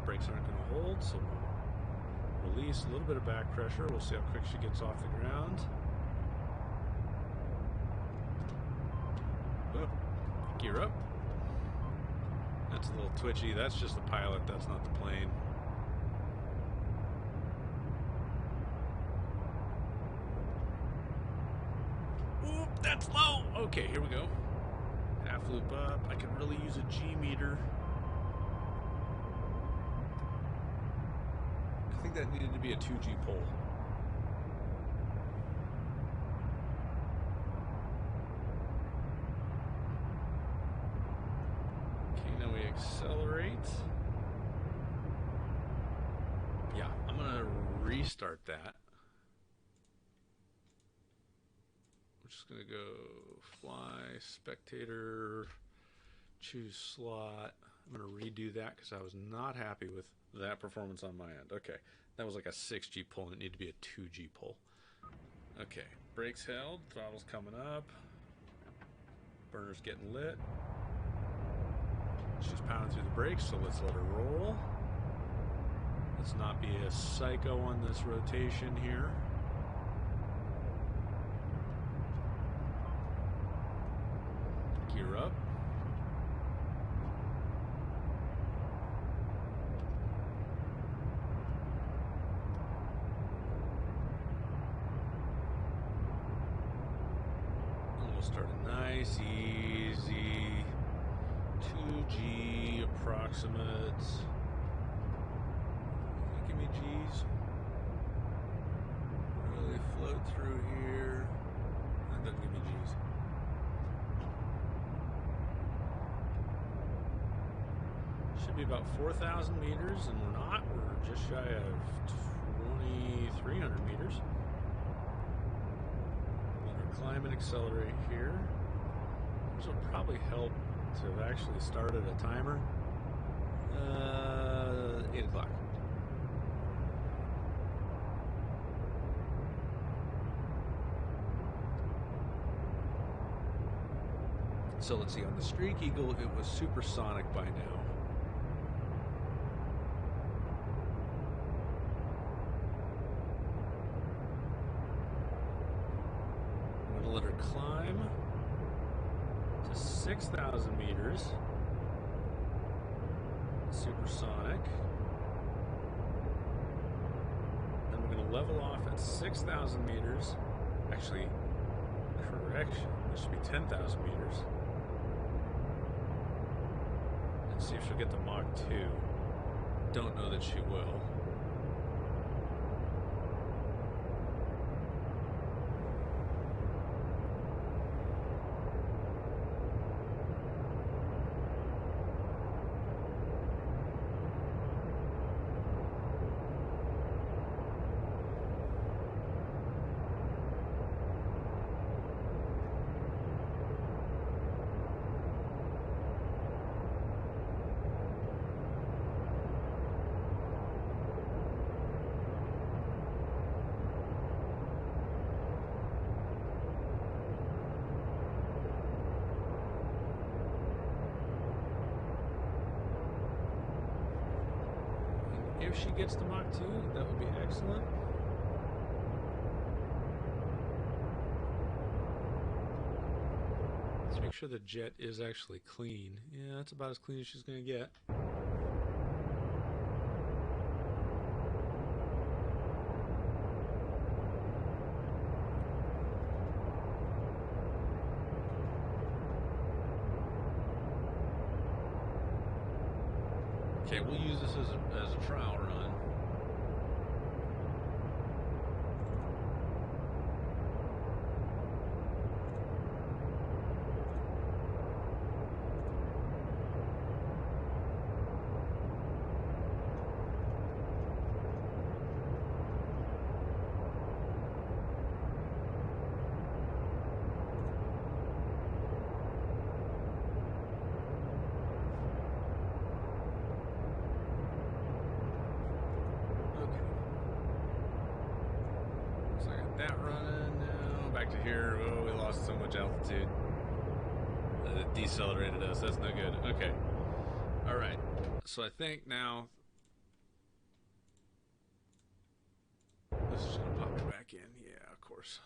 Brakes aren't going to hold, so we'll release a little bit of back pressure. We'll see how quick she gets off the ground. Whoop. Gear up. That's a little twitchy. That's just the pilot. That's not the plane. Oop, that's low. Okay, here we go. Half loop up. I could really use a G meter. I think that needed to be a 2G pole. Okay, now we accelerate. Yeah, I'm gonna restart that. We're just gonna go fly, spectator, choose slot. I'm going to redo that because I was not happy with that performance on my end. Okay, that was like a 6G pull and it needed to be a 2G pull. Okay, brakes held, throttle's coming up. Burner's getting lit. She's pounding through the brakes, so let's let her roll. Let's not be a psycho on this rotation here. Gear up. And we'll start a nice, easy 2G approximates. Give me G's. Really float through here. That doesn't give me G's. Should be about 4,000 meters, and we're not. We're just shy of 2,300 meters. Let her climb and accelerate here. This will probably help to have actually started a timer. 8 o'clock. So let's see, on the Streak Eagle, it was supersonic by now. I'm going to let her climb to 6,000 meters. Supersonic. Then we're going to level off at 6,000 meters. Actually, correction, this should be 10,000 meters. And see if she'll get to Mach 2. Don't know that she will. If she gets to Mach 2, that would be excellent. Let's make sure the jet is actually clean. Yeah, that's about as clean as she's going to get. Okay, we'll use this as a trial run. That running now. Back to here. Oh, we lost so much altitude. It decelerated us. That's no good. Okay. All right. So I think now this is just going to pop it back in. Yeah, of course.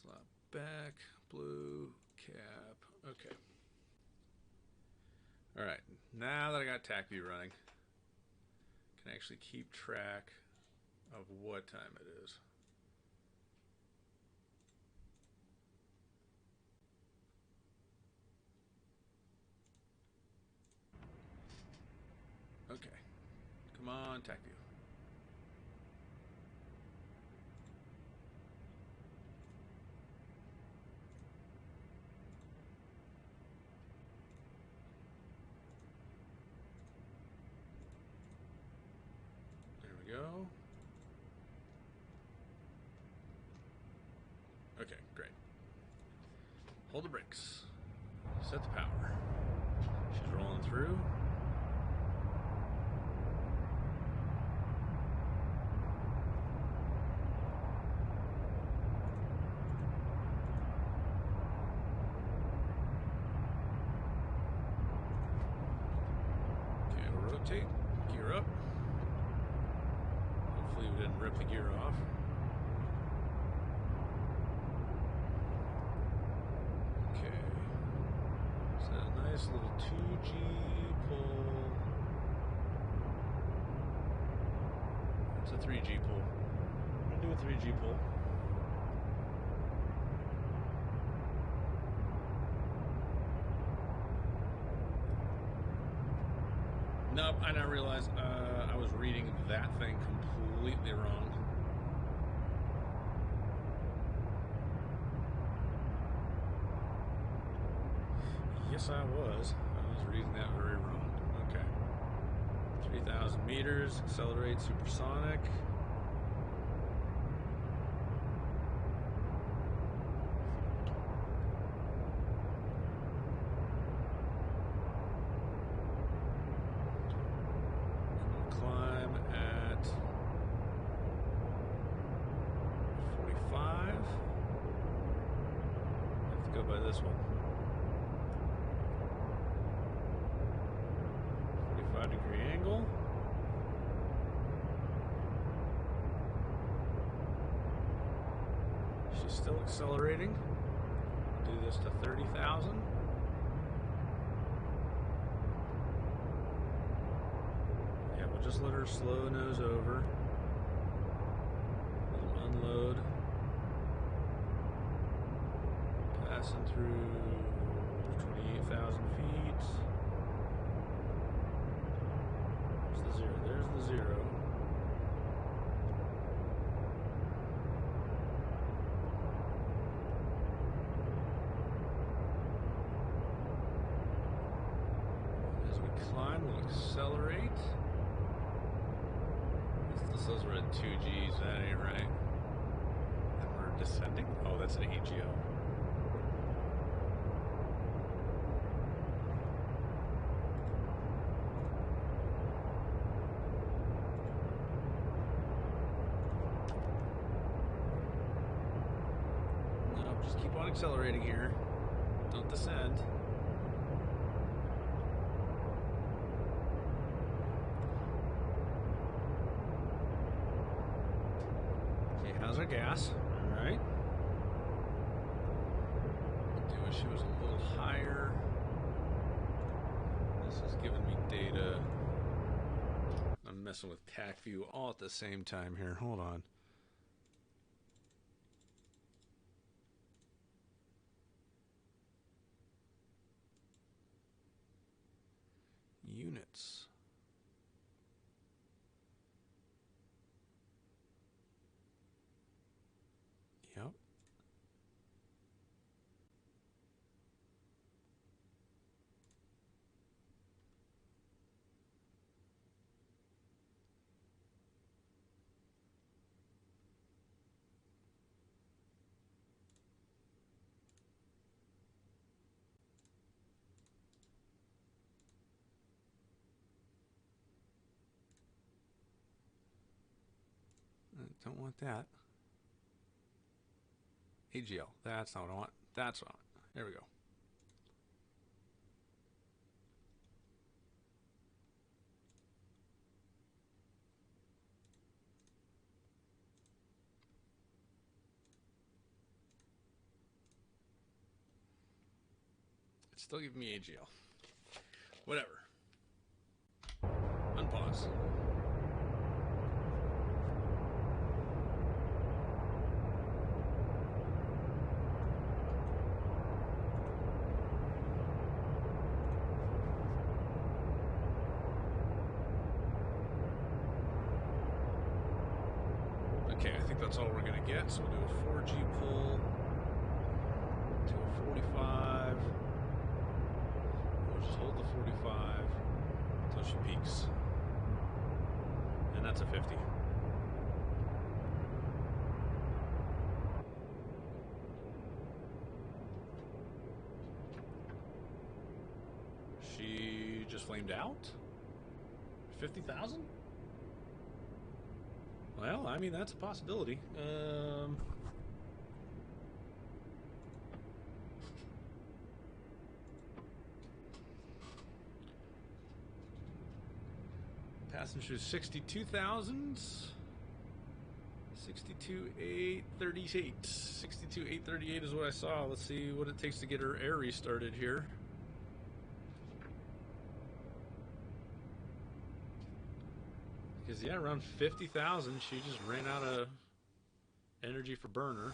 Slap back. Blue cap. Okay. All right. Now that I got TAC view running, I can actually keep track of what time it is. Okay. Come on, TAC view. There we go. Okay, great. Hold the brakes. Set the power. She's rolling through. Okay, we'll rotate. Gear up. Hopefully we didn't rip the gear off. Okay. Is that a nice little 2G pull? It's a 3G pull. I'm gonna do a 3G pull. Nope, I now realized I was reading that thing completely wrong. Yes, I was. I was reading that very wrong. Okay. 3,000 meters, accelerate supersonic. Climb at 45. Have to go by this one. 45-degree angle. She's still accelerating. Do this to 30,000. Yeah, we'll just let her slow nose over. Little unload. Passing through 28,000 feet. There's the zero. There's the zero. As we climb, we'll accelerate. This says we're at 2Gs. That ain't right. And we're descending? Oh, that's an AGL. No, just keep on accelerating here. Don't descend. Okay, how's our gas? All right. I wish she was a little higher. This is giving me data. I'm messing with TAC view all at the same time here. Hold on. Units. Yep. I don't want that. AGL. That's not what I want. That's what I want. There we go. It's still giving me AGL. Whatever. Unpause. Okay, I think that's all we're going to get. So we'll do a 4G pull to a 45. We'll just hold the 45 until she peaks. And that's a 50. tuned out? 50,000? Well, I mean, that's a possibility. Passengers 62,000. 62,838. 62,838 is what I saw. Let's see what it takes to get her air restarted here. Because, yeah, around 50,000, she just ran out of energy for burner.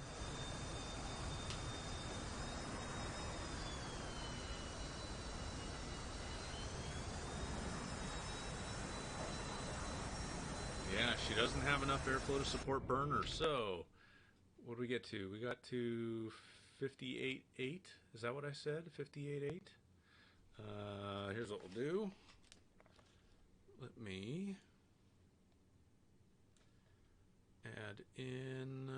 Yeah, she doesn't have enough airflow to support burner. So, what do we get to? We got to 58.8. Is that what I said? 58.8? Here's what we'll do. Let me add in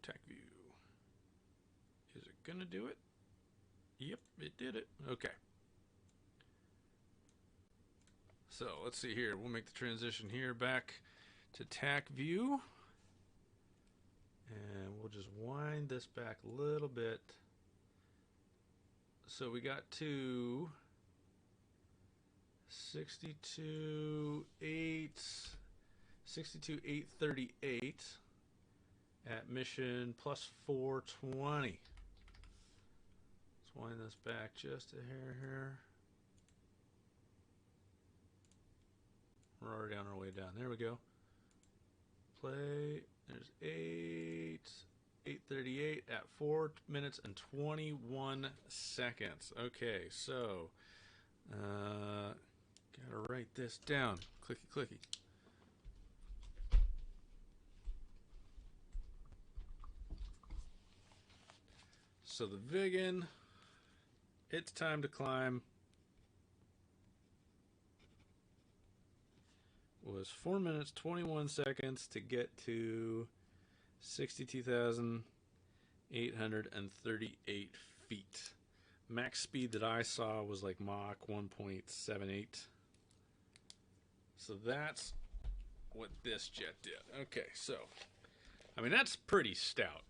Tech view. Is it gonna do it? Yep, it did it. Okay. So let's see here. We'll make the transition here back to TAC view. And we'll just wind this back a little bit. So we got to 62,838 at mission plus 420. Let's wind this back just a hair here. We're already on our way down. There we go. Play. There's 8:38 at 4 minutes and 21 seconds. Okay, so gotta write this down. Clicky, clicky. So the Vigan, it's time to climb, was 4 minutes 21 seconds to get to 62,838 feet. Max speed that I saw was like Mach 1.78. So that's what this jet did. Okay, so I mean that's pretty stout.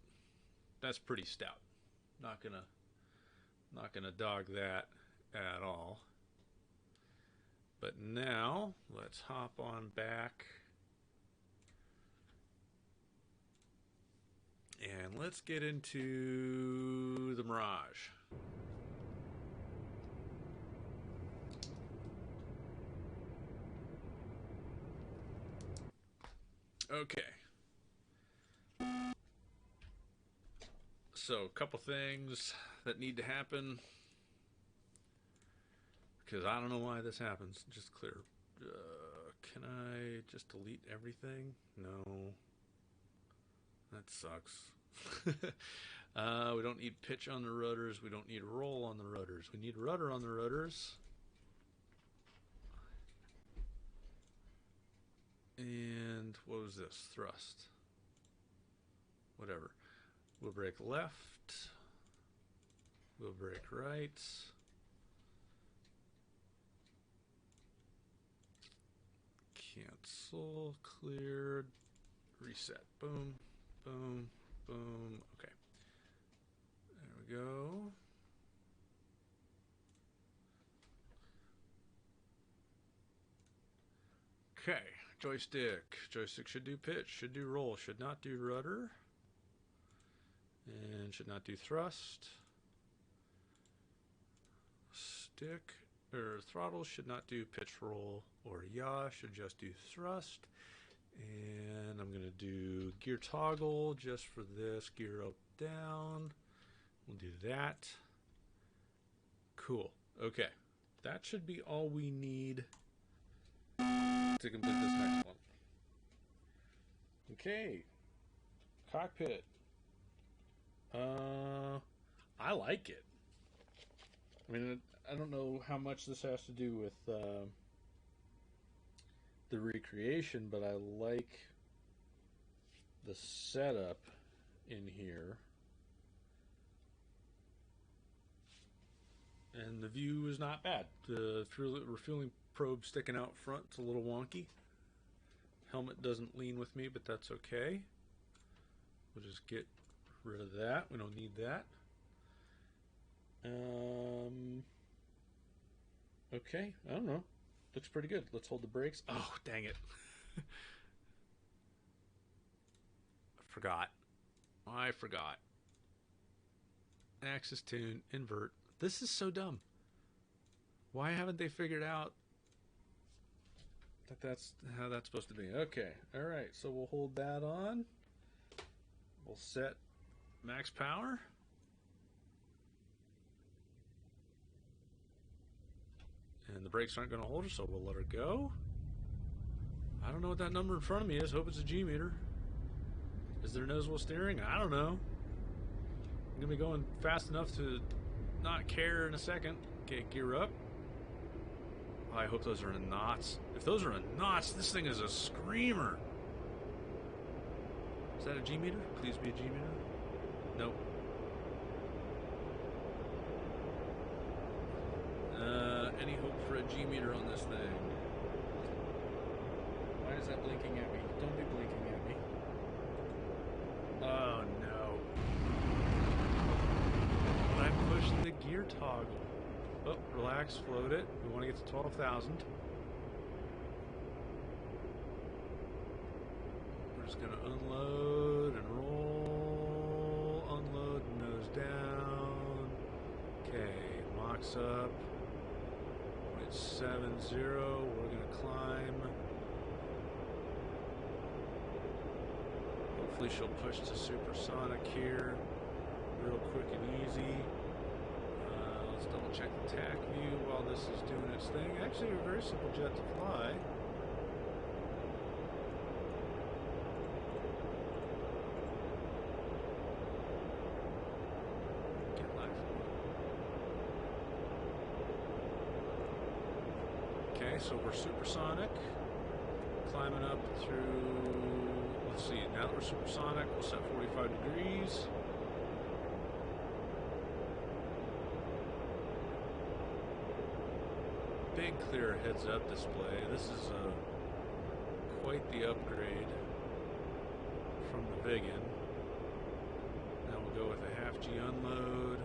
That's pretty stout. Not gonna dog that at all. But now let's hop on back and let's get into the Mirage. Okay. So a couple things that need to happen, because I don't know why this happens. Just clear. Can I just delete everything? No. That sucks. We don't need pitch on the rotors. We don't need roll on the rotors. We need rudder on the rotors. And what was this? Thrust. Whatever. We'll brake left. We'll brake right. Cancel, cleared, reset. Boom, boom, boom. Okay. There we go. Okay. Joystick. Joystick should do pitch, should do roll, should not do rudder. And should not do thrust. Stick or throttle should not do pitch, roll, or yaw, should just do thrust. And I'm going to do gear toggle just for this. Gear up down. We'll do that. Cool. Okay. That should be all we need to complete this next one. Okay. Cockpit. I like it. I mean, I don't know how much this has to do with the recreation, but I like the setup in here. And the view is not bad. The refueling probe sticking out front, it's a little wonky. Helmet doesn't lean with me, but that's okay. We'll just get rid of that. We don't need that. Okay, I don't know. Looks pretty good. Let's hold the brakes. Oh, dang it. I forgot. Axis tune, invert. This is so dumb. Why haven't they figured out that that's how that's supposed to be? Okay, alright, so we'll hold that on. We'll set max power. And the brakes aren't going to hold her, so we'll let her go. I don't know what that number in front of me is. Hope it's a G meter. Is there nose wheel steering? I don't know. I'm going to be going fast enough to not care in a second. Okay, gear up. Oh, I hope those are in knots. If those are in knots, this thing is a screamer. Is that a G meter? Please be a G meter. Nope. Any hope for a G meter on this thing? Why is that blinking at me? Don't be blinking at me. Oh no. When I push the gear toggle. Oh, relax, float it. We want to get to 12,000. We're just going to unload and roll. Unload, nose down. Okay, Mach up. 0.70. We're going to climb. Hopefully she'll push to supersonic here. Real quick and easy. Let's double check the tack view while this is doing its thing. Actually, a very simple jet to fly. Get live. Okay, so we're supersonic. Climbing up through, let's see, now that we're supersonic, we'll set 45 degrees. Big clear heads-up display. This is quite the upgrade from the Vigan. Now we'll go with a half G unload.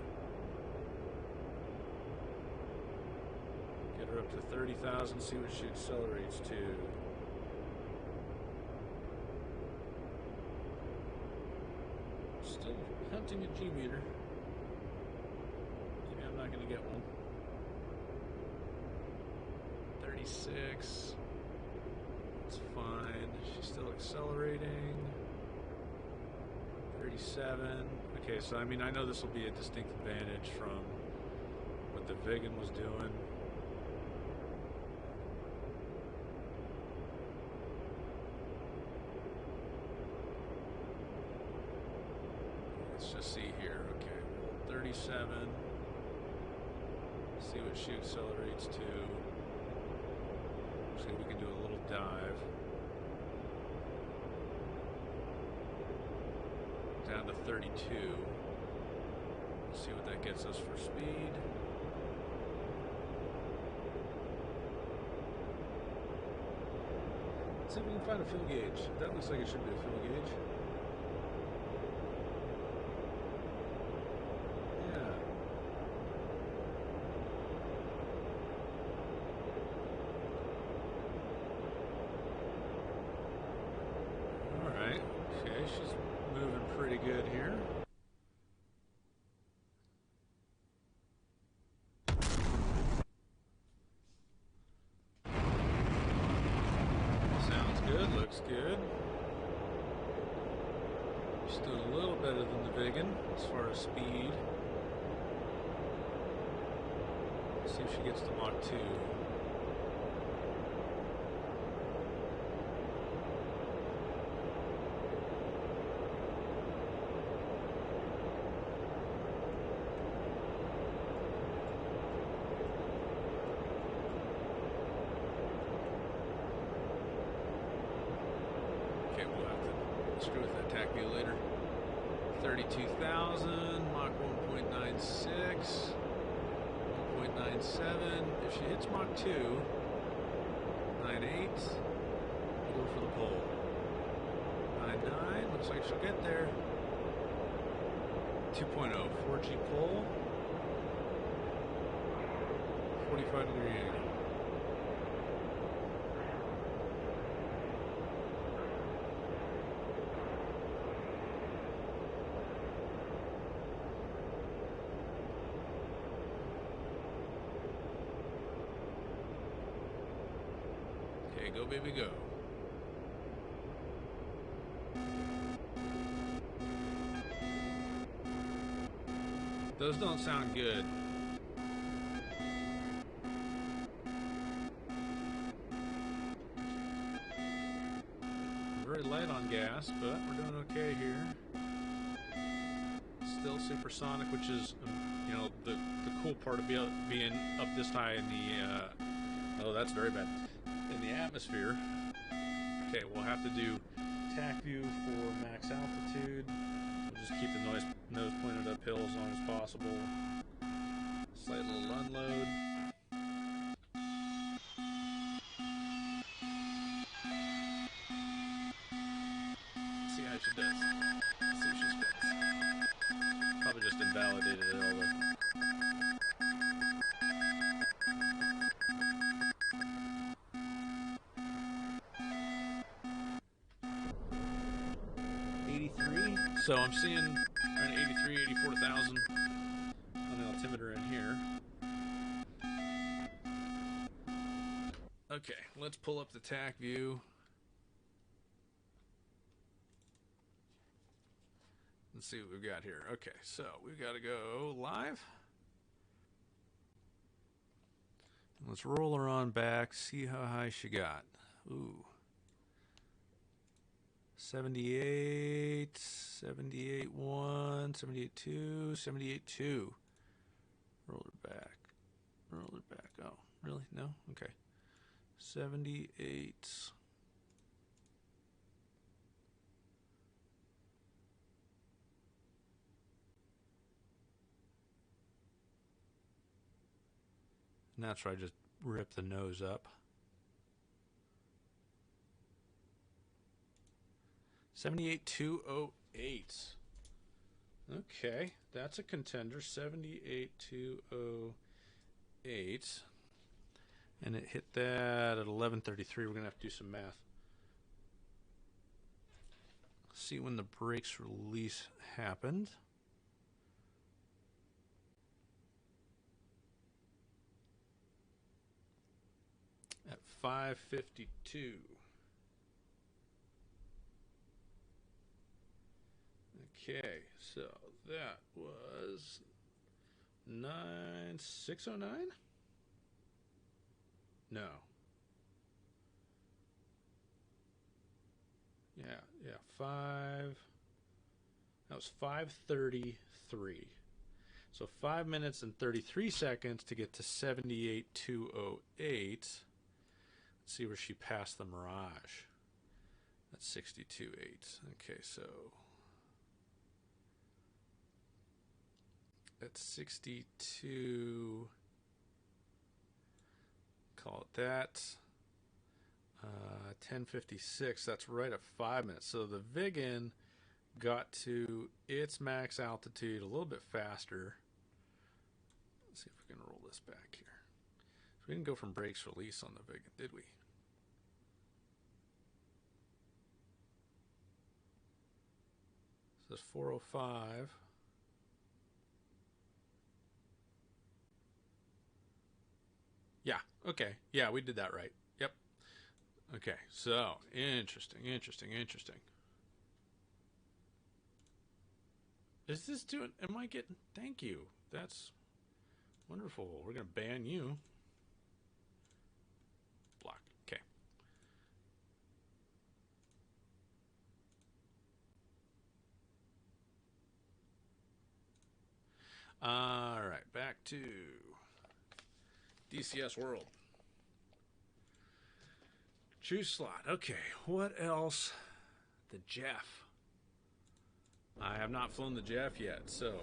Get her up to 30,000, see what she accelerates to. Still hunting a G meter. Yeah, I'm not going to get one. 36. It's fine. She's still accelerating. 37. Okay, so I mean, I know this will be a distinct advantage from what the Vigan was doing. Let's just see here. Okay, 37. See what she accelerates to. See if we can do a little dive. Down to 32. Let's see what that gets us for speed. Let's see if we can find a fuel gauge. That looks like it should be a fuel gauge. She's moving pretty good here. Sounds good, looks good. It's doing a little better than the Vigan as far as speed. Let's see if she gets to Mach 2. Screw with that tack view later. 32,000, Mach 1.96, 1.97. If she hits Mach 2, 9.8, we'll go for the pole. 9.9, looks like she'll get there. 2.0, 4G pole, 45-degree angle. Go, baby, go. Those don't sound good. Very light on gas, but we're doing okay here. Still supersonic, which is, you know, the cool part of being up this high in the, oh, that's very bad. In the atmosphere. Okay, we'll have to do tack view for max altitude. We'll just keep the nose pointed uphill as long as possible. Slight little unload. See how she does. See if she spins. Probably just invalidated it all the. So I'm seeing around 83, 84,000 on the altimeter in here. Okay, let's pull up the tack view. Let's see what we've got here. Okay, so we've got to go live. Let's roll her on back, see how high she got. Ooh. 78, 78.1, 78.2, 78.2. Roll her back. Roll her back. Oh, really? No? Okay. 78. And that's where I just rip the nose up. 78,208. Okay, that's a contender. 78,208. And it hit that at 11:33. We're going to have to do some math. See when the brakes release happened. At 5:52. Okay, so that was 609? No. Yeah, that was 5:33. So 5 minutes and 33 seconds to get to 78,208. Let's see where she passed the Mirage. That's 62.8. Okay, so that's 62. Call it that. 10:56. That's right at 5 minutes. So the Vigan got to its max altitude a little bit faster. Let's see if we can roll this back here. So we didn't go from brakes release on the Vigan, did we? So it's 405. Yeah, okay. Yeah, we did that right. Yep. Okay, so interesting. Is this doing... Am I getting... Thank you. That's wonderful. We're going to ban you. Block. Okay. All right. Back to DCS World. Choose slot. Okay. What else? The Jeff. I have not flown the Jeff yet, so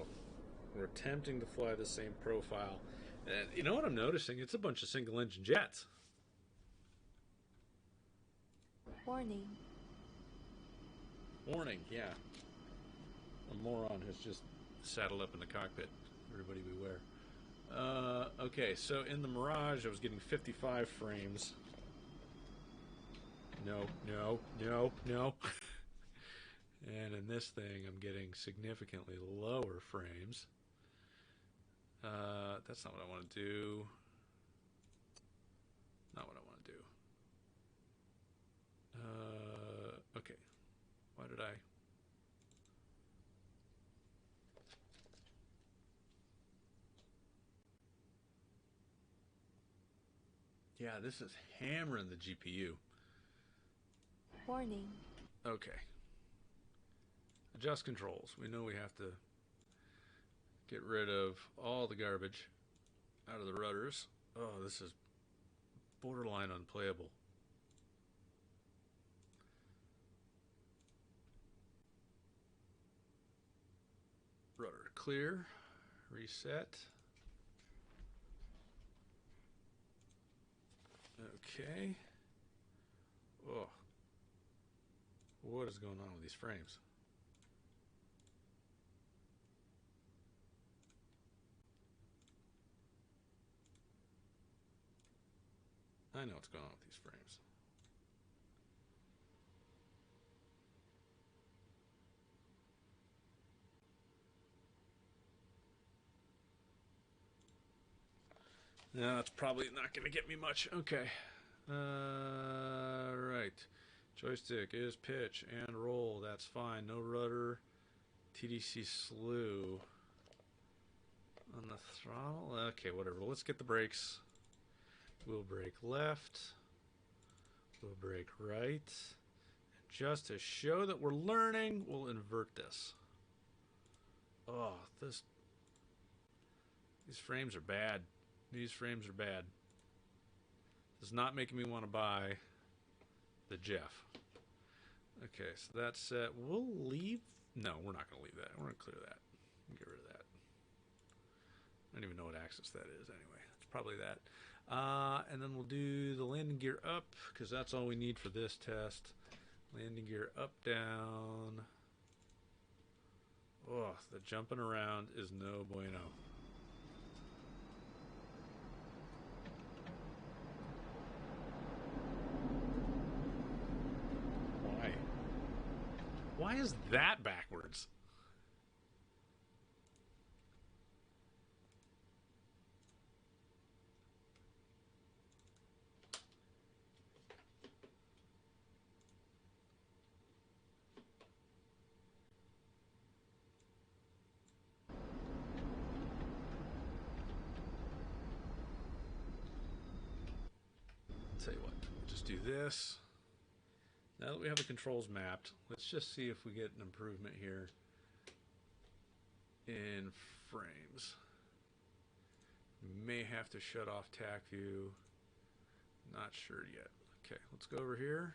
we're attempting to fly the same profile. And you know what I'm noticing? It's a bunch of single-engine jets. Warning. Warning, yeah. A moron has just saddled up in the cockpit. Everybody beware. Okay, so in the Mirage, I was getting 55 frames. No, no, no, no. And in this thing, I'm getting significantly lower frames. That's not what I want to do. Not what I want to do. Okay. Why did I... Yeah, this is hammering the GPU. Warning. Okay. Adjust controls. We know we have to get rid of all the garbage out of the rudders. Oh, this is borderline unplayable. Rudder clear. Reset. Okay. Oh. What is going on with these frames? I know what's going on with these frames. No, it's probably not going to get me much. Okay. Right. Joystick is pitch and roll. That's fine. No rudder. TDC slew. On the throttle? Okay, whatever. Let's get the brakes. We'll brake left. We'll brake right. And just to show that we're learning, we'll invert this. Oh, these frames are bad. These frames are bad. It's not making me want to buy the Jeff. Okay, so that's set. We'll leave. No, we're not going to leave that. We're going to clear that. Get rid of that. I don't even know what axis that is anyway. It's probably that. And then we'll do the landing gear up because that's all we need for this test. Landing gear up, down. Oh, the jumping around is no bueno. Why? Why is that backwards? Tell you what, just do this. Now that we have the controls mapped, let's just see if we get an improvement here in frames. May have to shut off tac view. Not sure yet. Okay, let's go over here.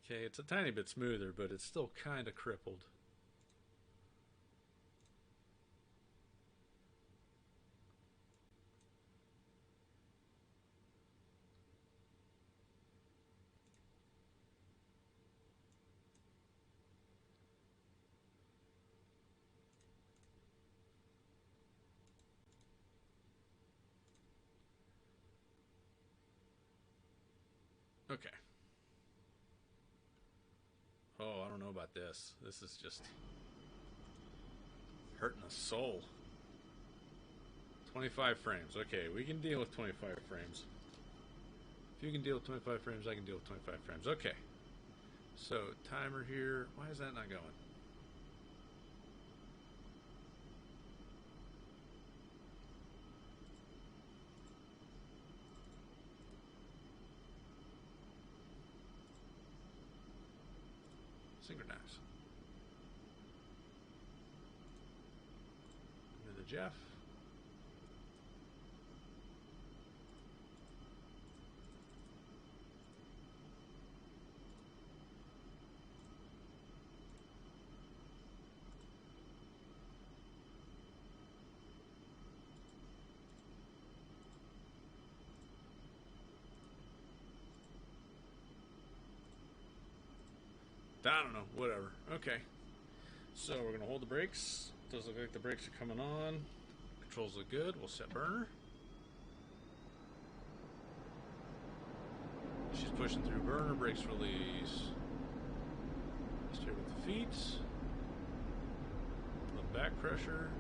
Okay, it's a tiny bit smoother, but it's still kind of crippled. Okay. Oh, I don't know about this. This is just hurting the soul. 25 frames. Okay, we can deal with 25 frames. If you can deal with 25 frames, I can deal with 25 frames. Okay. So, timer here. Why is that not going? Synchronize. Go to the Jeff. I don't know, whatever. Okay. So we're going to hold the brakes. Does look like the brakes are coming on. Controls look good. We'll set burner. She's pushing through burner. Brakes release. Steer with the feet. Little back pressure.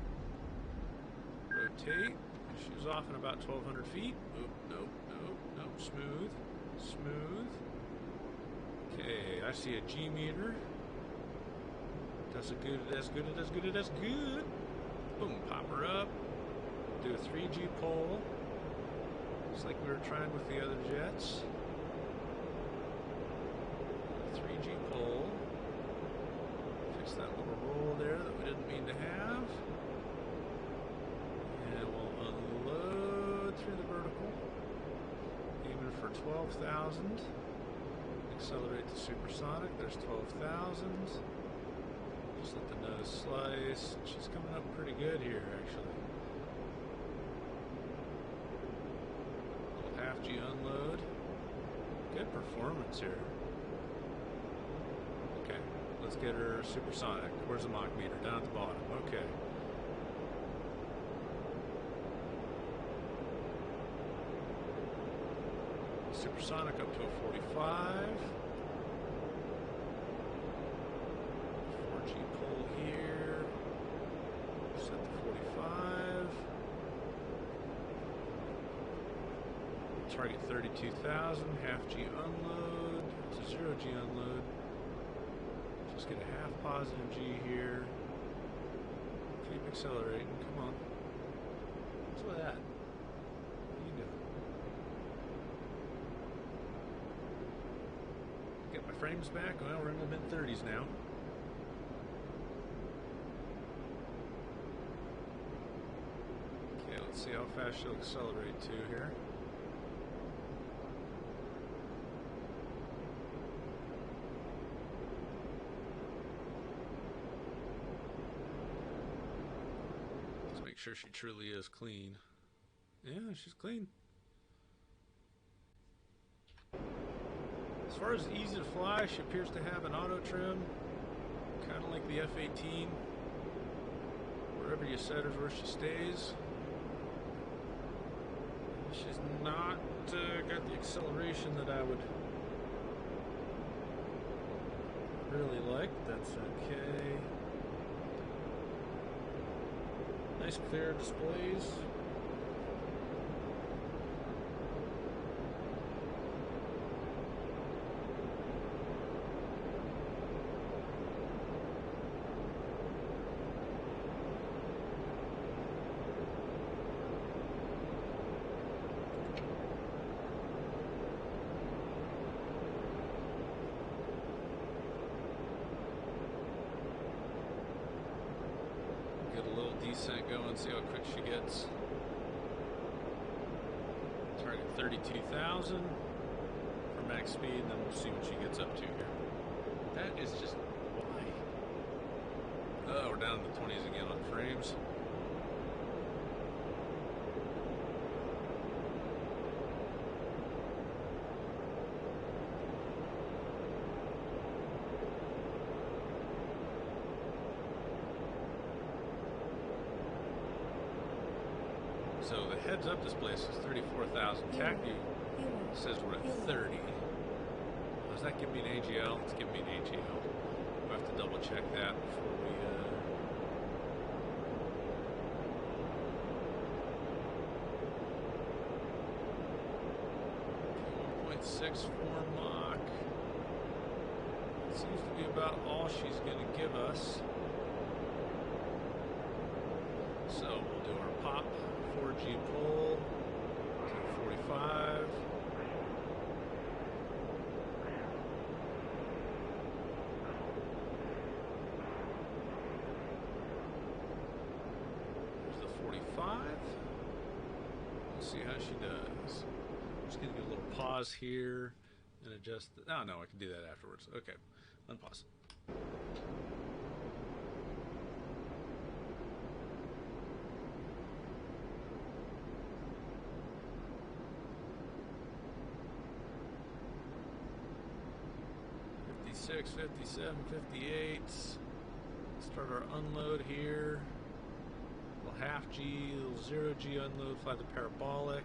Rotate. She's off in about 1,200 feet. Oop, nope, nope, nope. Smooth. Smooth. Okay, I see a G meter. Does it good, that's good, that's good, that's good. Boom, pop her up. Do a 3G pull. Just like we were trying with the other jets. 3G pull. Fix that little roll there that we didn't mean to have. And we'll unload through the vertical. Aiming for 12,000. Accelerate to supersonic. There's 12,000. Just let the nose slice. She's coming up pretty good here, actually. Little half G unload. Good performance here. Okay, let's get her supersonic. Where's the Mach meter? Down at the bottom. Okay. Supersonic up to a 45. 4G pull here. Set the 45. Target 32,000. Half G unload. It's a 0G unload. Just get a half positive G here. Keep accelerating. Come on. What's with that? What are you doing? Get my frames back. Well, we're in the mid-30s now. Okay, let's see how fast she'll accelerate to here. Let's make sure she truly is clean. Yeah, she's clean. As far as easy to fly, she appears to have an auto trim, kind of like the F-18. Wherever you set her, where she stays. She's not got the acceleration that I would really like. That's okay. Nice clear displays. Get a little descent going, see how quick she gets. Target 32,000 for max speed, and then we'll see what she gets up to here. That is just why. Oh, we're down in the 20s again on frames. So the heads up display says 34,000. TACView says we're at 30. Does that give me an AGL? It's giving me an AGL. We'll have to double check that before we 1.64 Mach. Seems to be about all she's going to give us. So we'll do our pop 4G pull to 45. There's the 45. Let's see how she does. Just going to give a little pause here and adjust. Oh, no, I can do that afterwards. Okay, unpause. 56, 57, 58. Start our unload here. Little half G, little 0G unload, fly the parabolic.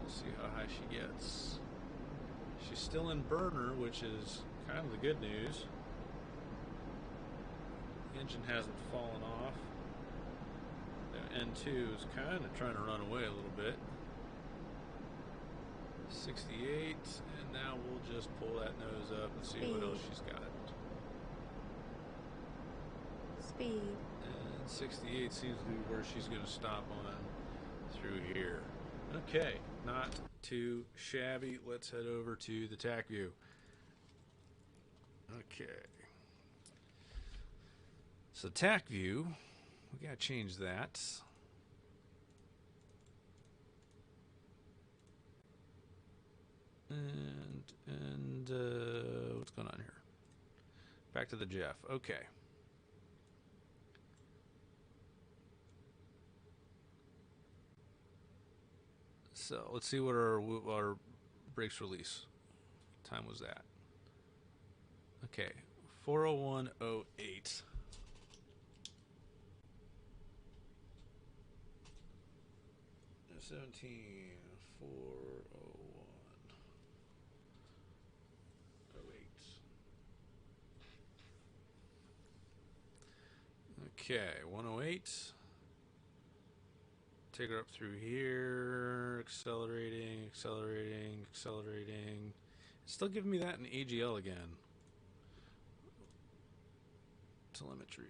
We'll see how high she gets. She's still in burner, which is kind of the good news. Engine hasn't fallen off. The N2 is kind of trying to run away a little bit. 68, and now we'll just pull that nose up and see what else she's got. Speed. And 68 seems to be where she's going to stop on through here. Okay, not too shabby. Let's head over to the TAC view. Okay. So TAC view, we got to change that. And what's going on here? Back to the Jeff. Okay. So let's see what our brakes release time was that. Okay, 4:01:08. No, 17:4:01:08. Okay, 108. Take her up through here, accelerating, accelerating, accelerating. It's still giving me that in AGL again. Telemetry.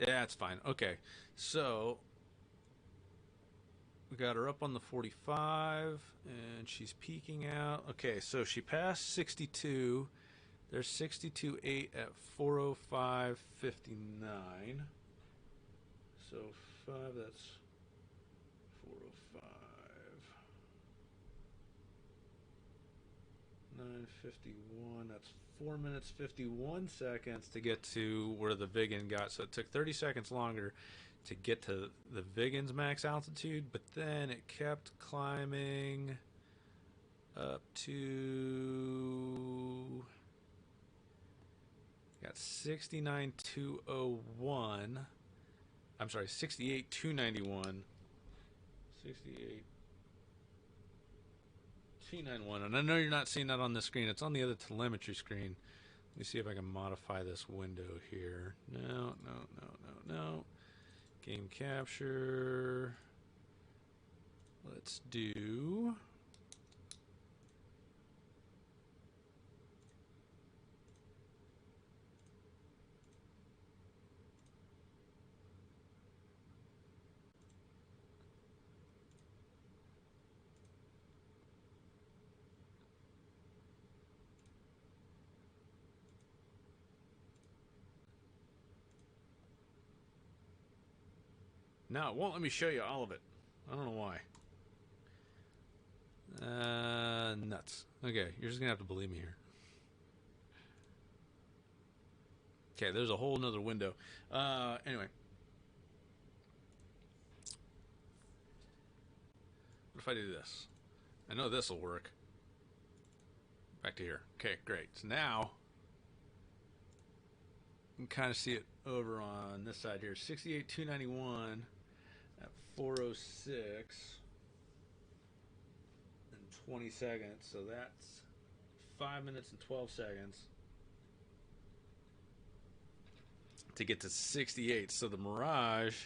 Yeah, it's fine. Okay, so we got her up on the 45, and she's peaking out. Okay, so she passed 62. There's 62.8 at 4:05:59. So 5, that's 4:05. 9:51. That's 4 minutes 51 seconds to get to where the Vigan got. So it took 30 seconds longer to get to the Vigan's max altitude, but then it kept climbing up to got 69,201. I'm sorry, 68,291. 68,291. And I know you're not seeing that on the screen. It's on the other telemetry screen. Let me see if I can modify this window here. No. Game capture. Let's do... No, it won't let me show you all of it. I don't know why. Nuts. Okay, you're just gonna have to believe me here. Okay, there's a whole nother window. Anyway. What if I do this? I know this will work. Back to here. Okay, great. So now you can kind of see it over on this side here. 68,291 at 4:06 and 20 seconds, so that's 5 minutes and 12 seconds to get to 68. So the Mirage,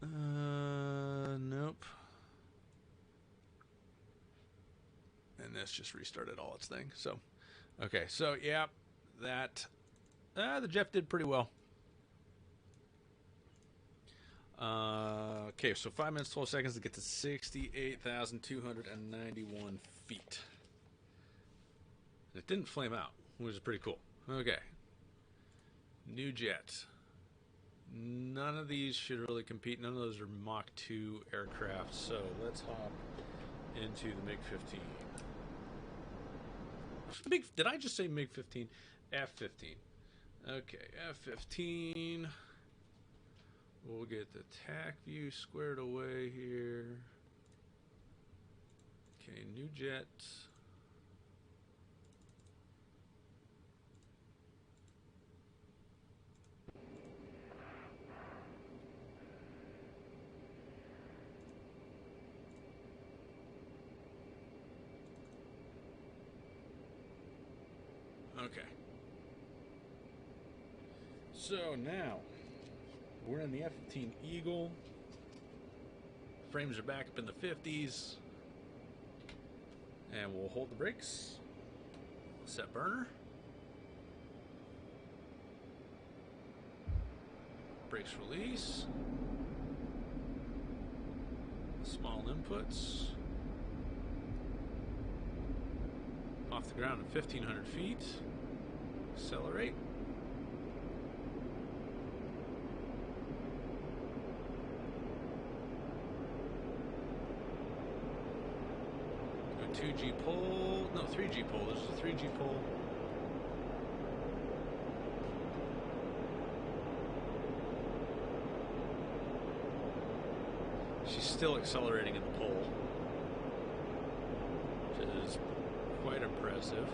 nope. And this just restarted all its thing. So, okay, so yeah, that the Jeff did pretty well. Okay, so 5 minutes 12 seconds to get to 68,291 feet. It didn't flame out, which is pretty cool. Okay, new jet. None of these should really compete. None of those are Mach 2 aircraft. So let's hop into the MiG-15. Did I just say MiG-15? F-15. Okay, F-15. We'll get the tack view squared away here. Okay, new jet. Okay. So now we're in the F-15 Eagle. Frames are back up in the 50s. And we'll hold the brakes. Set burner. Brakes release. Small inputs. Off the ground at 1,500 feet. Accelerate. Go 2G pole. No, 3G pole. This is a 3G pole. She's still accelerating in the pole, which is quite impressive.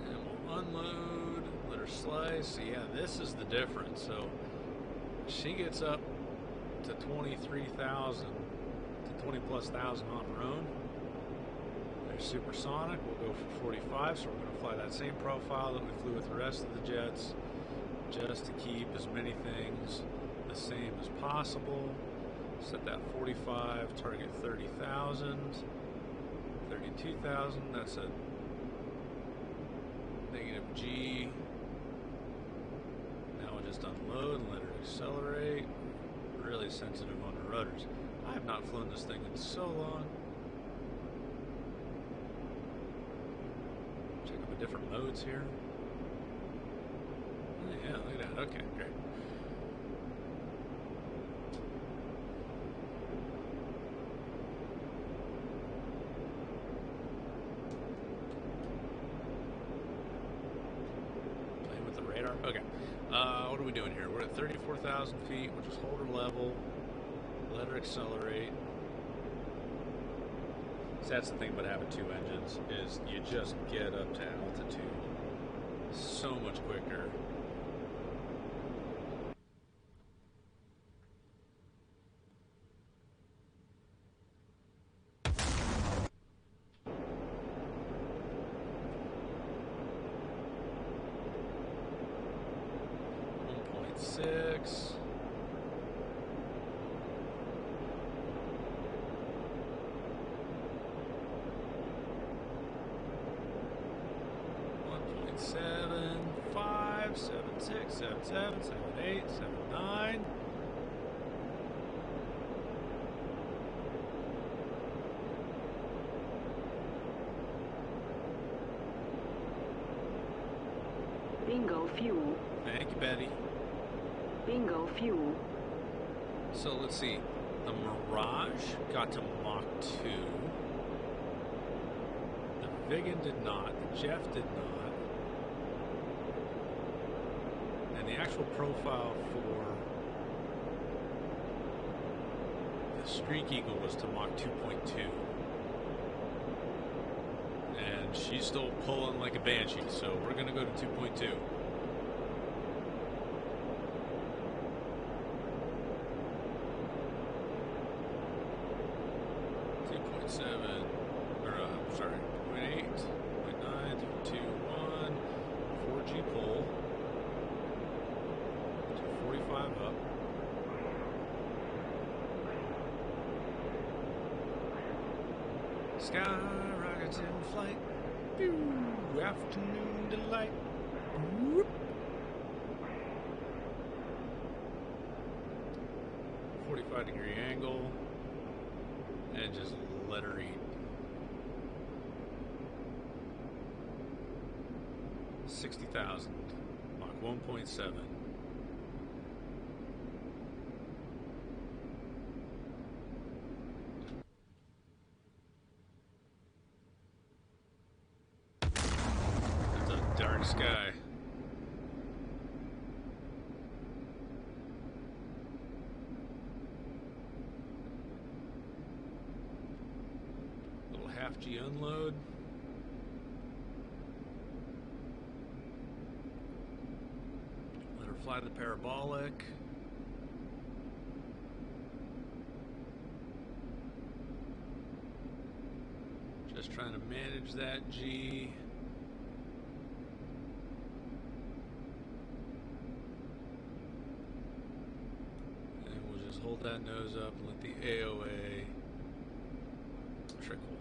And we'll unload, let her slice. So yeah, this is the difference. So she gets up to 23,000 to 20 plus thousand on her own. There's supersonic. We'll go for 45, so we're going to fly that same profile that we flew with the rest of the jets, just to keep as many things the same as possible. Set that 45, target 30,000, 32,000. That's a negative G. Now we'll just unload and let her accelerate. Really sensitive on her rudders. I have not flown this thing in so long. Check out the different modes here. Oh, yeah, look at that. Okay, great. Playing with the radar. Okay. What are we doing here? We're at 34,000 feet. We'll just hold her level. Let her accelerate. So that's the thing about having two engines, is you just get up to altitude so much quicker. Six. Seven, 5, 7, 6, 7, 7, 7, 8, 7, 9. Bingo fuel. Thank you, Betty. Bingo fuel. So let's see. The Mirage got to Mach 2. The Vigan did not. The Jeff did not. And the actual profile for the Streak Eagle was to Mach 2.2. and she's still pulling like a banshee, so we're gonna go to 2.2. Sorry, 0.8, 0.9, 321, 4G pull, 245 up. Sky rockets in flight, pew, afternoon delight. Whoop. 45-degree angle, and just let her eat. 60,000, Mach 1.7. That's a dark sky. Little half G unload. Fly the parabolic. Just trying to manage that G. And we'll just hold that nose up and let the AOA trickle.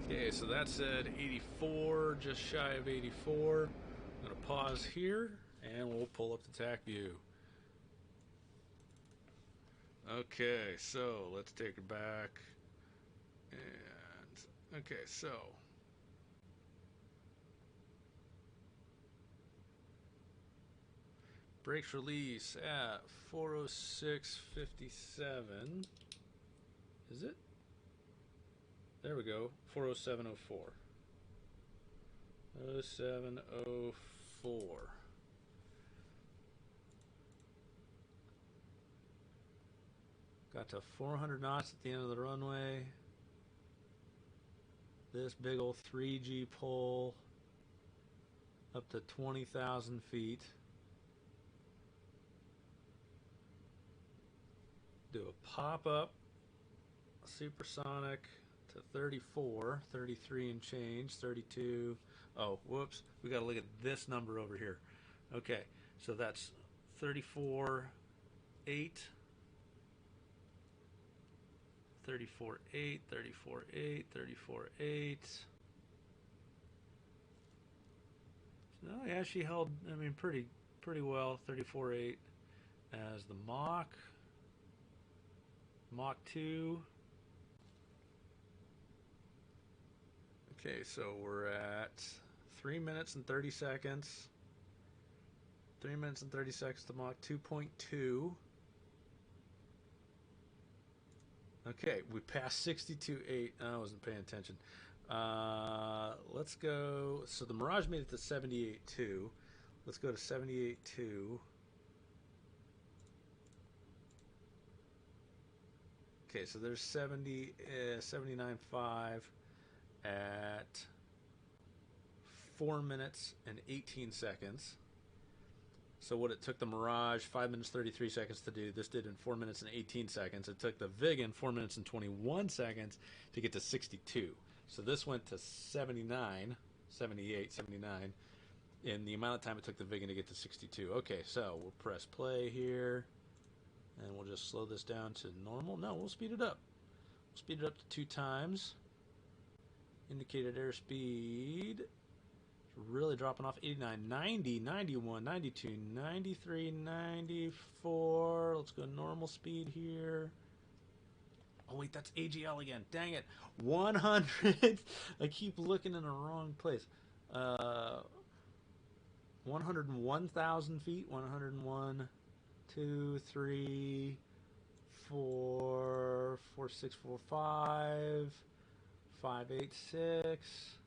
Okay, so that's at 84, just shy of 84. I'm going to pause here, and we'll pull up the TAC view. Okay, so let's take it back. And, okay, so. Brakes release at 406.57. Is it? There we go, 407.04. 0704. Got to 400 knots at the end of the runway. This big old 3G pull up to 20,000 feet. Do a pop-up supersonic to 34, 33 and change, 32. Oh, whoops. We got to look at this number over here. Okay, so that's 34.8, 34.8, 34.8, 34.8. No, yeah, she held, I mean, pretty well, 34.8 as the Mach 2. Okay, so we're at 3 minutes and 30 seconds. 3 minutes and 30 seconds to Mach 2.2. Okay, we passed 62.8. I wasn't paying attention. Let's go. So the Mirage made it to 78.2. Let's go to 78.2. Okay, so there's 79.5 at 4 minutes and 18 seconds. So what it took the Mirage 5 minutes 33 seconds to do, this did in 4 minutes and 18 seconds. It took the Vigan 4 minutes and 21 seconds to get to 62. So this went to 79, 78, 79 in the amount of time it took the Vigan to get to 62. Okay, so we'll press play here, and we'll just slow this down to normal. No, we'll speed it up. We'll speed it up to 2 times. Indicated airspeed. Really dropping off. 89, 90, 91, 92, 93, 94. Let's go normal speed here. Oh wait, that's AGL again. Dang it. 100. I keep looking in the wrong place. 101,000 feet. 101, 2, 3, 4, 4, 6, 4, 5, 5, 8, 6.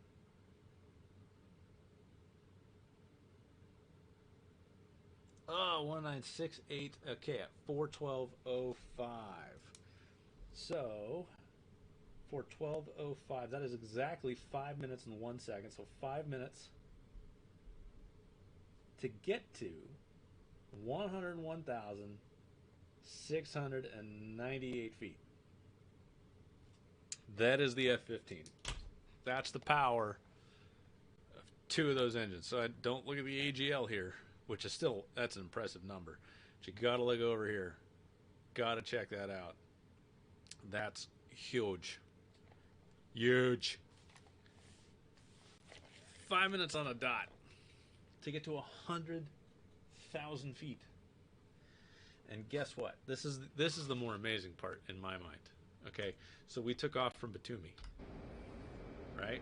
Oh, 1968. Okay, at 4:12:05. So 4:12:05. That is exactly 5 minutes and 1 second. So 5 minutes to get to 101,698 feet. That is the F-15. That's the power of two of those engines. So I don't look at the AGL here, which is still, that's an impressive number. But you got to look over here. Got to check that out. That's huge. Huge. 5 minutes on a dot to get to 100,000 feet. And guess what? This is the more amazing part in my mind. Okay, so we took off from Batumi, right?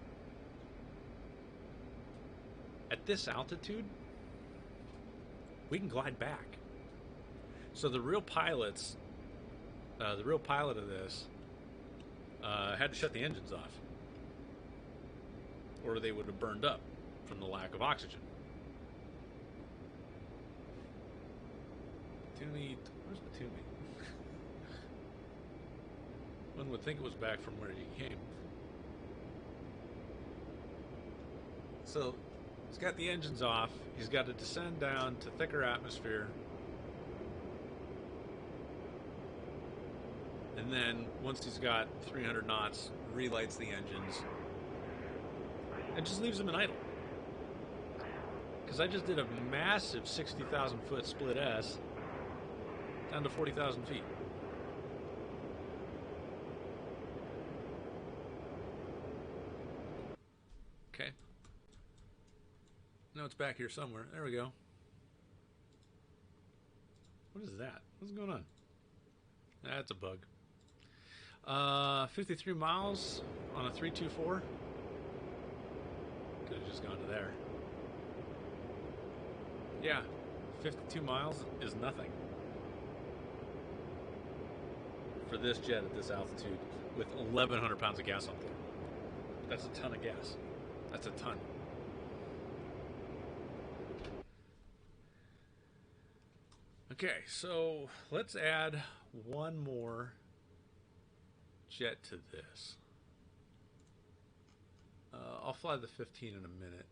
At this altitude, we can glide back. So the real pilots, the real pilot of this, had to shut the engines off, or they would have burned up from the lack of oxygen. Batumi, where's Batumi? One would think it was back from where he came. So he's got the engines off. He's got to descend down to thicker atmosphere. And then once he's got 300 knots, relights the engines and just leaves them in idle. Because I just did a massive 60,000 foot split S down to 40,000 feet. Okay. No, it's back here somewhere. There we go. What is that? What's going on? That's a bug. 53 miles on a 324. Could have just gone to there. Yeah, 52 miles is nothing for this jet at this altitude with 1,100 pounds of gas on board. That's a ton of gas. That's a ton. Okay, so let's add one more jet to this. I'll fly the 15 in a minute,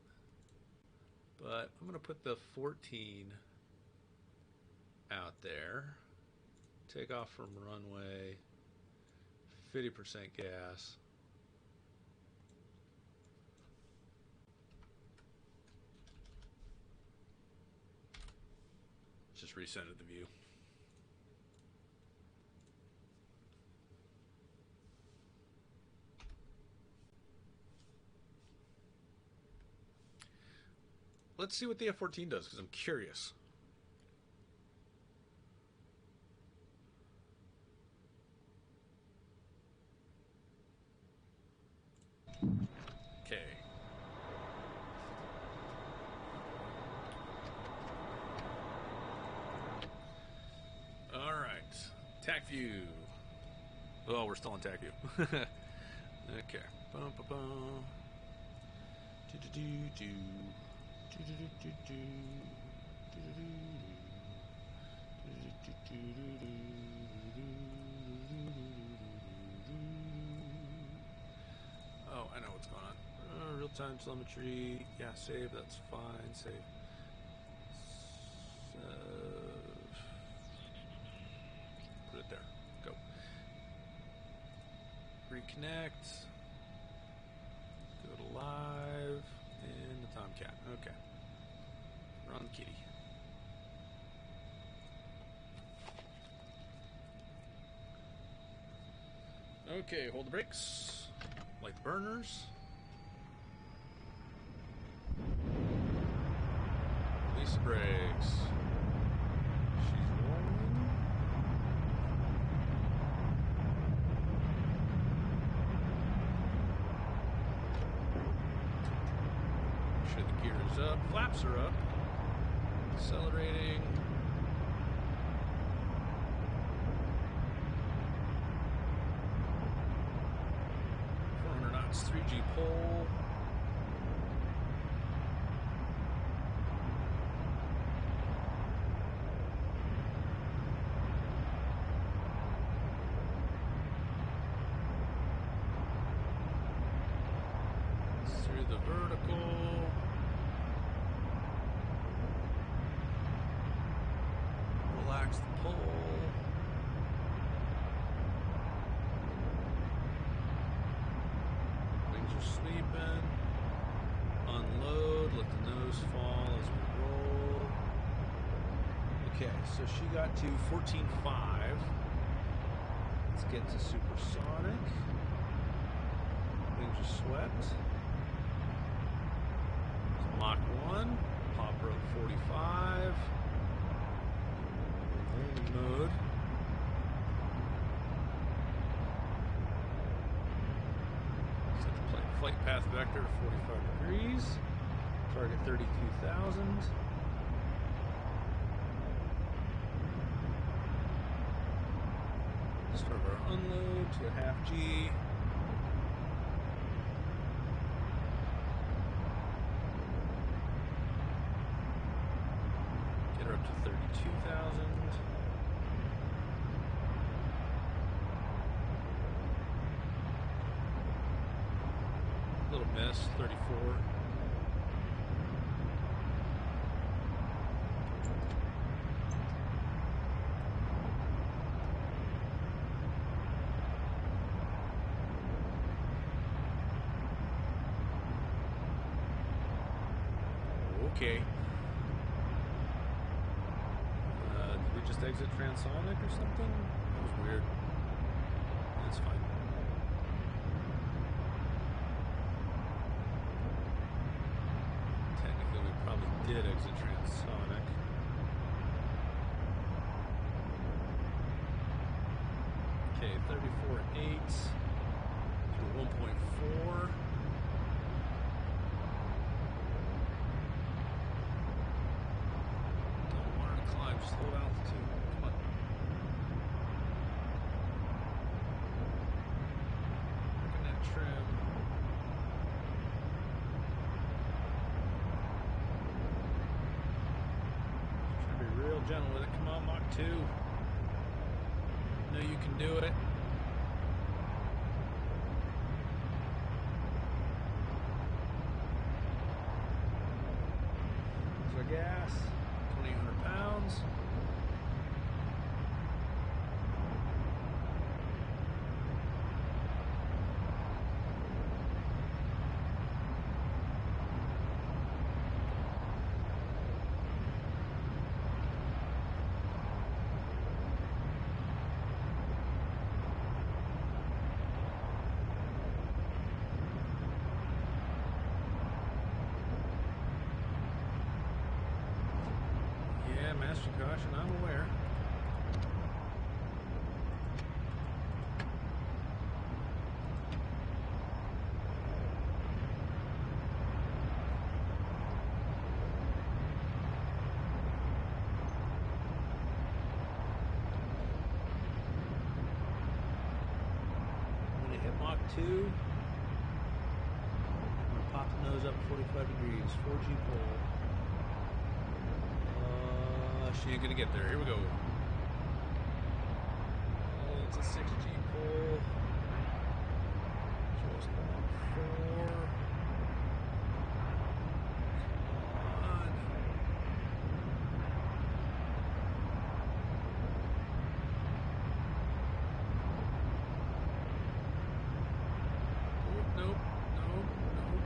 but I'm going to put the 14 out there. Take off from runway, 50% gas. Just recentered the view. Let's see what the F-14 does, because I'm curious. Okay. All right. TAC view. Oh, we're still on TAC view. Okay. Bum, bum, bum. Do-do-do-do. Oh, I know what's going on. Real-time telemetry. Yeah, save. That's fine. Save. Put it there. Go. Reconnect. Go to live. And the Tomcat. Okay. Run kitty. Okay, hold the brakes. Light the burners. Release the brakes. She's rolling. Make sure the gear is up. Flaps are up. Accelerating. Knots, 3G pole. through the vertical. Relax the pole. Wings are sweeping. Unload, let the nose fall as we roll. Okay, so she got to 14.5. Let's get to supersonic. Wings are swept. Mach 1. Pop rope 45. Landing mode. Set the flight path vector to 45 degrees. Target 32,000. Start our unload to a half G. Get her up to 32,000. Little miss, 34. Okay. Did we just exit transonic or something? That was weird. That's fine. Technically, we probably did exit transonic. Okay, 34.8 through 1.4. Just hold altitude. Come on. Looking at trim. Just trying to be real gentle with it. Come on, Mach 2. You know you can do it. There's our gas. 2,800 pounds. Master caution, I'm aware. When I hit Mach 2, I'm going to pop the nose up 45 degrees, 4G pole. She ain't gonna get there. Here we go. Oh, it's a 6G pull. Just on 4. Come on. Oh, nope. Nope. Nope.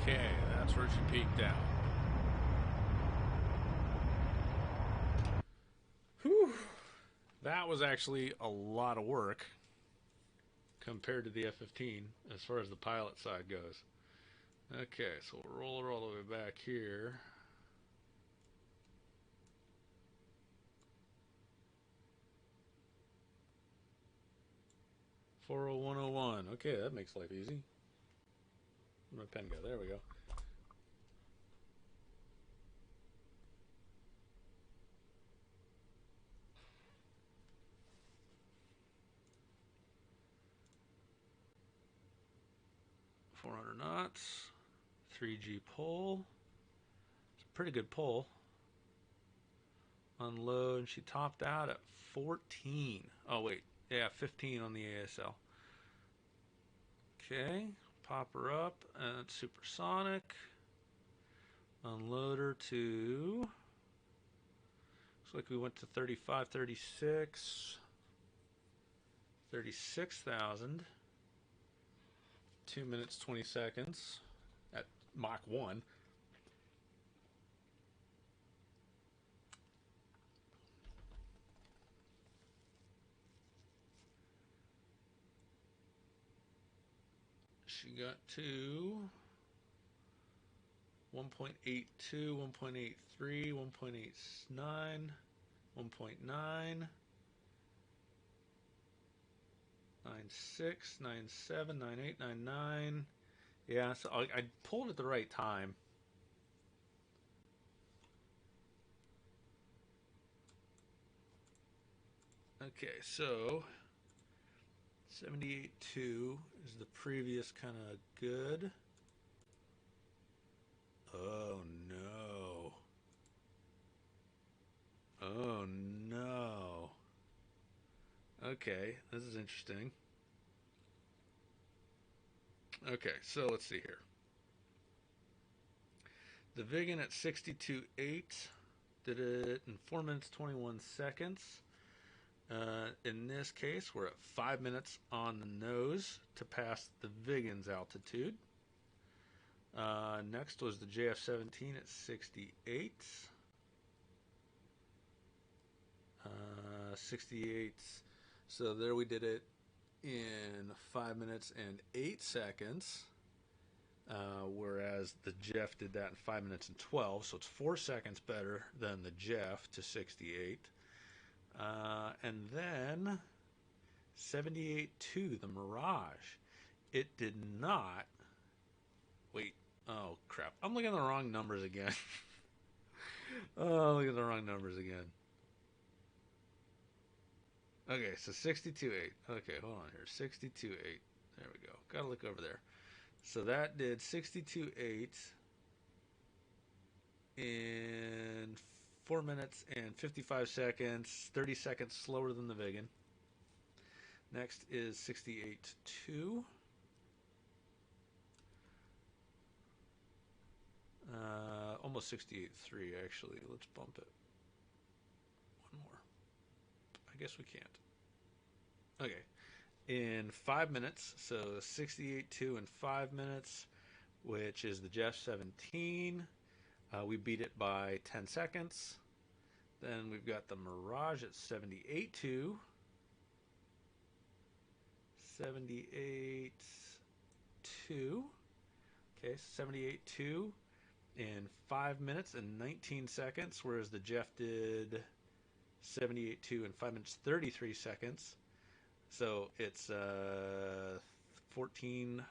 Okay, That's where she peaked out. Whew. That was actually a lot of work compared to the F-15 as far as the pilot side goes. Okay, so we'll roll her all the way back here. .40101. Okay, that makes life easy. Where'd my pen go? There we go. .400 knots. 3G pull. It's a pretty good pull. Unload, and she topped out at 14. Oh wait, yeah, 15 on the ASL. Okay, pop her up, and it's supersonic. Unload her to, looks like we went to 35, 36, 36,000. 2 minutes, 20 seconds at Mach 1. She got to 1.82, 1.83, 1.89, 1.9, 96, 97, 98, 99. Yeah, so I pulled at the right time. Okay, so 78.2 is the previous kind of good. Oh no. Oh no. Okay, this is interesting. Okay, so let's see here. The Vigan at 62.8 did it in 4 minutes 21 seconds. In this case, we're at 5 minutes on the nose to pass the Vigan's altitude. Next was the JF-17 at 68. 68. So there we did it in 5 minutes and 8 seconds. Whereas the Jeff did that in 5 minutes and 12. So it's 4 seconds better than the Jeff to 68. And then 78.2, the Mirage. It did not. Wait. Oh, crap. I'm looking at the wrong numbers again. Oh, look at the wrong numbers again. Okay, so 62.8. Okay, hold on here. 62.8. There we go. Gotta look over there. So that did 62.8 in 4 minutes and 55 seconds. 30 seconds slower than the Vigan. Next is 68.2. Almost 68.3 actually. Let's bump it. One more. I guess we can't. Okay. In 5 minutes, so 68.2 in 5 minutes, which is the Jeff 17. We beat it by 10 seconds. Then we've got the Mirage at 78.2. 78.2. Okay, 78.2 in 5 minutes and 19 seconds, whereas the Jeff did 78.2 in 5 minutes 33 seconds. So it's 14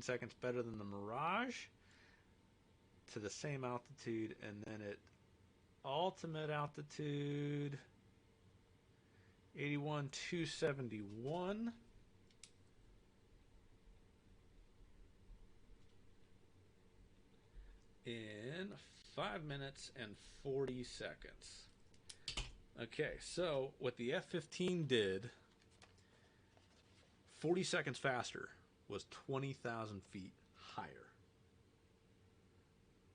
seconds better than the Mirage to the same altitude, and then at ultimate altitude 81,271. In 5 minutes and 40 seconds. Okay, so what the F-15 did 40 seconds faster was 20,000 feet higher.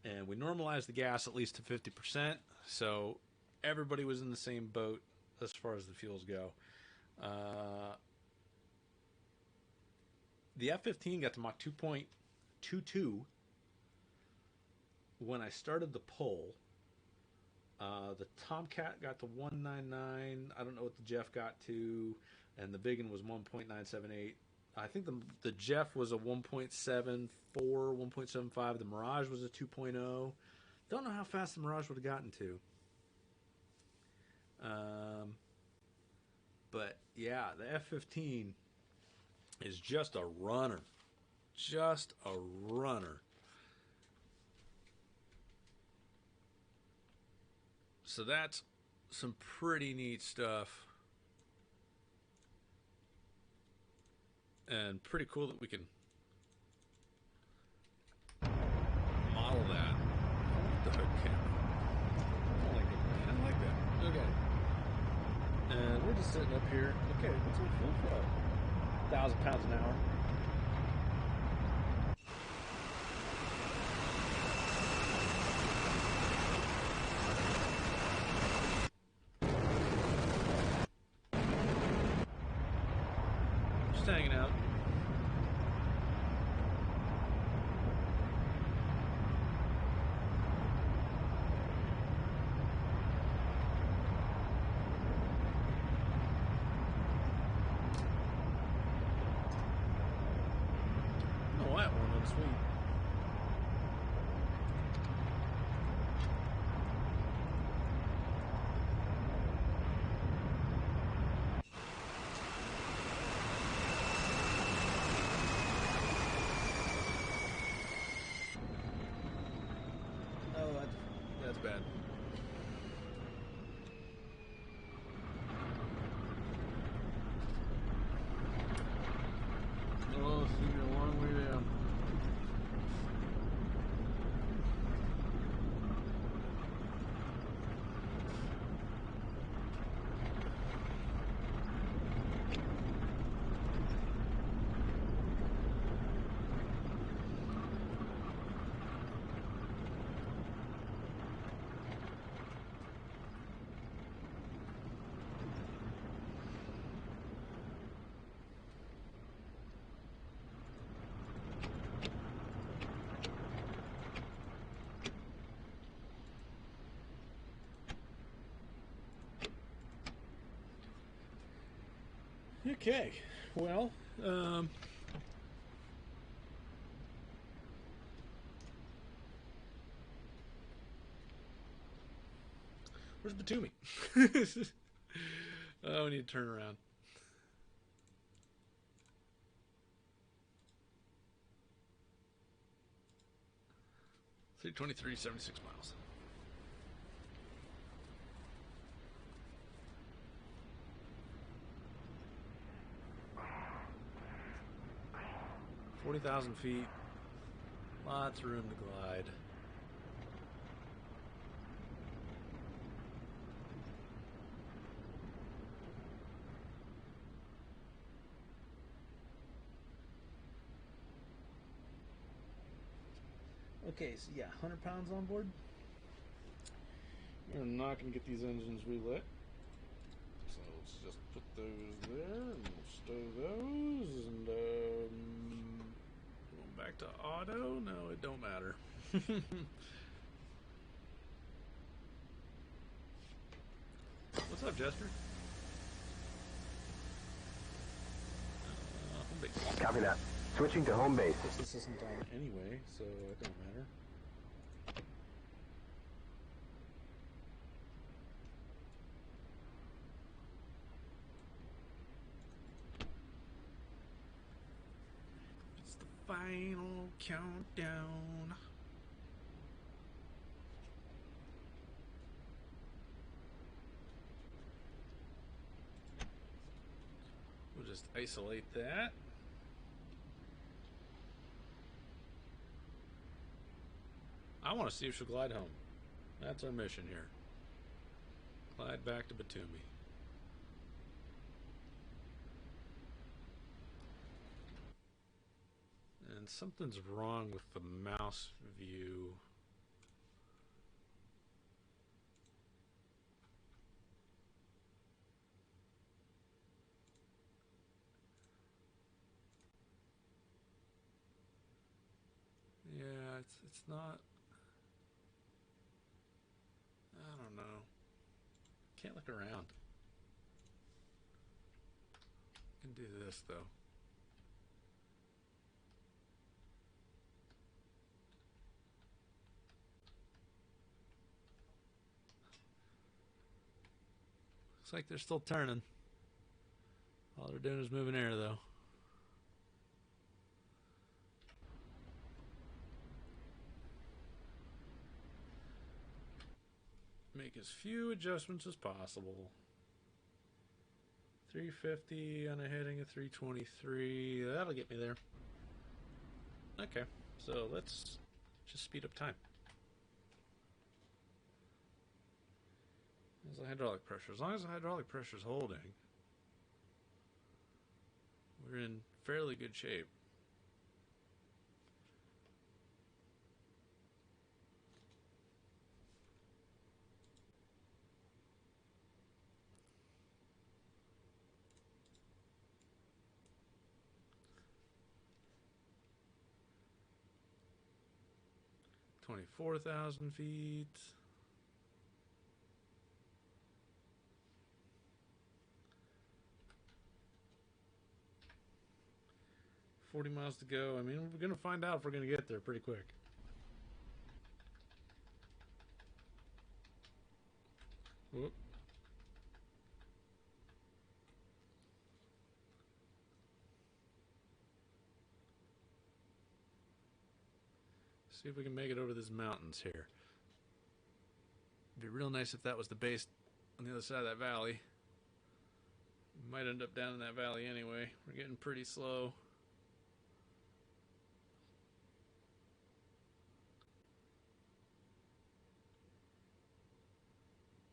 And we normalized the gas at least to 50%, so everybody was in the same boat as far as the fuels go. The F-15 got to Mach 2.22 when I started the poll, the Tomcat got to 199. I don't know what the Jeff got to, and the big one was 1.978. I think the Jeff was a 1.74, 1.75. The Mirage was a 2.0. Don't know how fast the Mirage would have gotten to. But yeah, the F-15 is just a runner. Just a runner. So that's some pretty neat stuff. And pretty cool that we can model that. I like the hood cam. I like it, man. I like that. Okay. And we're just sitting up here. Okay, what's our fuel flow? 1,000 pounds an hour. Just hanging out. Oh, that one looks sweet. Oh, that's bad. Oh, it's gonna be a long way down. Okay, well, where's Batumi? Oh, we need to turn around. So 23, 76 miles. $40,000 feet. Lots of room to glide. Okay, so yeah, 100 pounds on board. We're not going to get these engines relit. So let's just put those there and stow those. And going back to auto. No, it don't matter. What's up, Jester? Home base. Copy that. Switching to home base. This isn't on anyway, so it don't matter. It's the final countdown. We'll just isolate that. I want to see if she'll glide home. That's our mission here. Glide back to Batumi. And something's wrong with the mouse view. Yeah, it's not. can't look around. I can do this though. Looks like they're still turning. All they're doing is moving air though. Make as few adjustments as possible. 350 on a heading of 323. That'll get me there. Okay, so let's just speed up time. There's the hydraulic pressure. As long as the hydraulic pressure is holding, we're in fairly good shape. $24,000 feet. $40 miles to go. I mean, we're going to find out if we're going to get there pretty quick. Whoop. See if we can make it over these mountains here. It'd be real nice if that was the base on the other side of that valley. We might end up down in that valley anyway. We're getting pretty slow.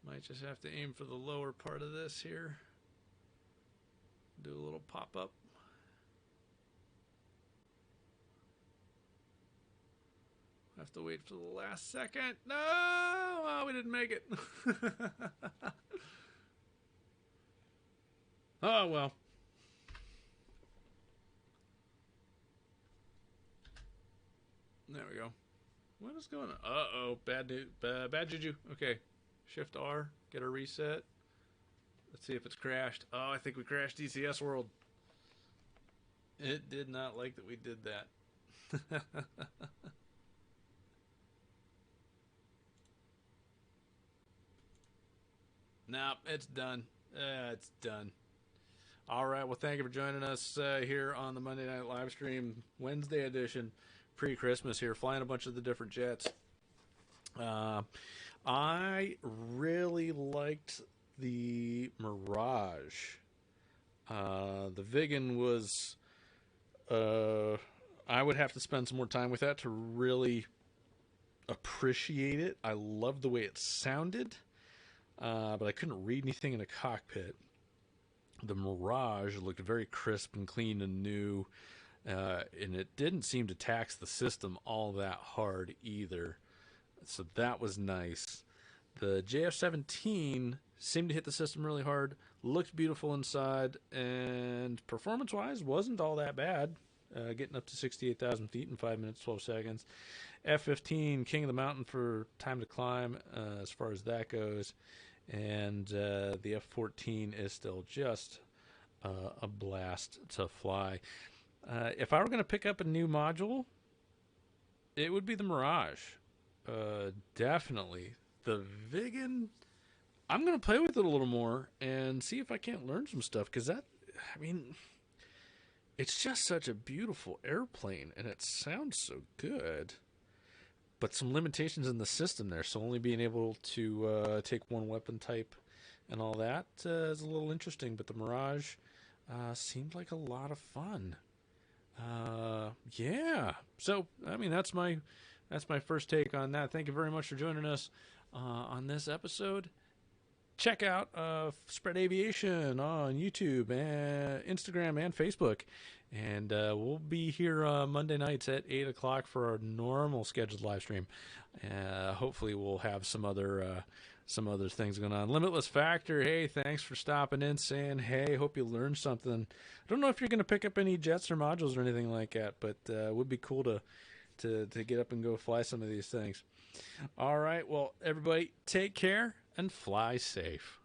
Might just have to aim for the lower part of this here. Do a little pop-up. Have to wait for the last second. No! Oh, we didn't make it. Oh, well. There we go. What is going on? Uh-oh. Bad juju. Okay. Shift R. Get a reset. Let's see if it's crashed. Oh, I think we crashed DCS World. It did not like that we did that. Nope, it's done. It's done. All right, well, thank you for joining us here on the Monday Night Live Stream, Wednesday edition, pre-Christmas here, flying a bunch of the different jets. I really liked the Mirage. The Vigan was... I would have to spend some more time with that to really appreciate it. I loved the way it sounded. But I couldn't read anything in the cockpit. The Mirage looked very crisp and clean and new, and it didn't seem to tax the system all that hard either. So that was nice. The JF-17 seemed to hit the system really hard, looked beautiful inside, and performance-wise wasn't all that bad, getting up to 68,000 feet in 5 minutes, 12 seconds. F-15, king of the mountain for time to climb as far as that goes. And the F-14 is still just a blast to fly. If I were going to pick up a new module, it would be the Mirage. Definitely. The Vigan, I'm going to play with it a little more and see if I can't learn some stuff. Because that, I mean, it's just such a beautiful airplane. And it sounds so good. But some limitations in the system there, so only being able to take one weapon type and all that is a little interesting. But the Mirage seemed like a lot of fun. Yeah. So I mean, that's my first take on that. Thank you very much for joining us on this episode. Check out Spread Aviation on YouTube, and Instagram, and Facebook. And we'll be here Monday nights at 8 o'clock for our normal scheduled live stream. Hopefully we'll have some other things going on. Limitless Factor, hey, thanks for stopping in, saying, hey, hope you learned something. I don't know if you're going to pick up any jets or modules or anything like that, but it would be cool to get up and go fly some of these things. All right, well, everybody, take care and fly safe.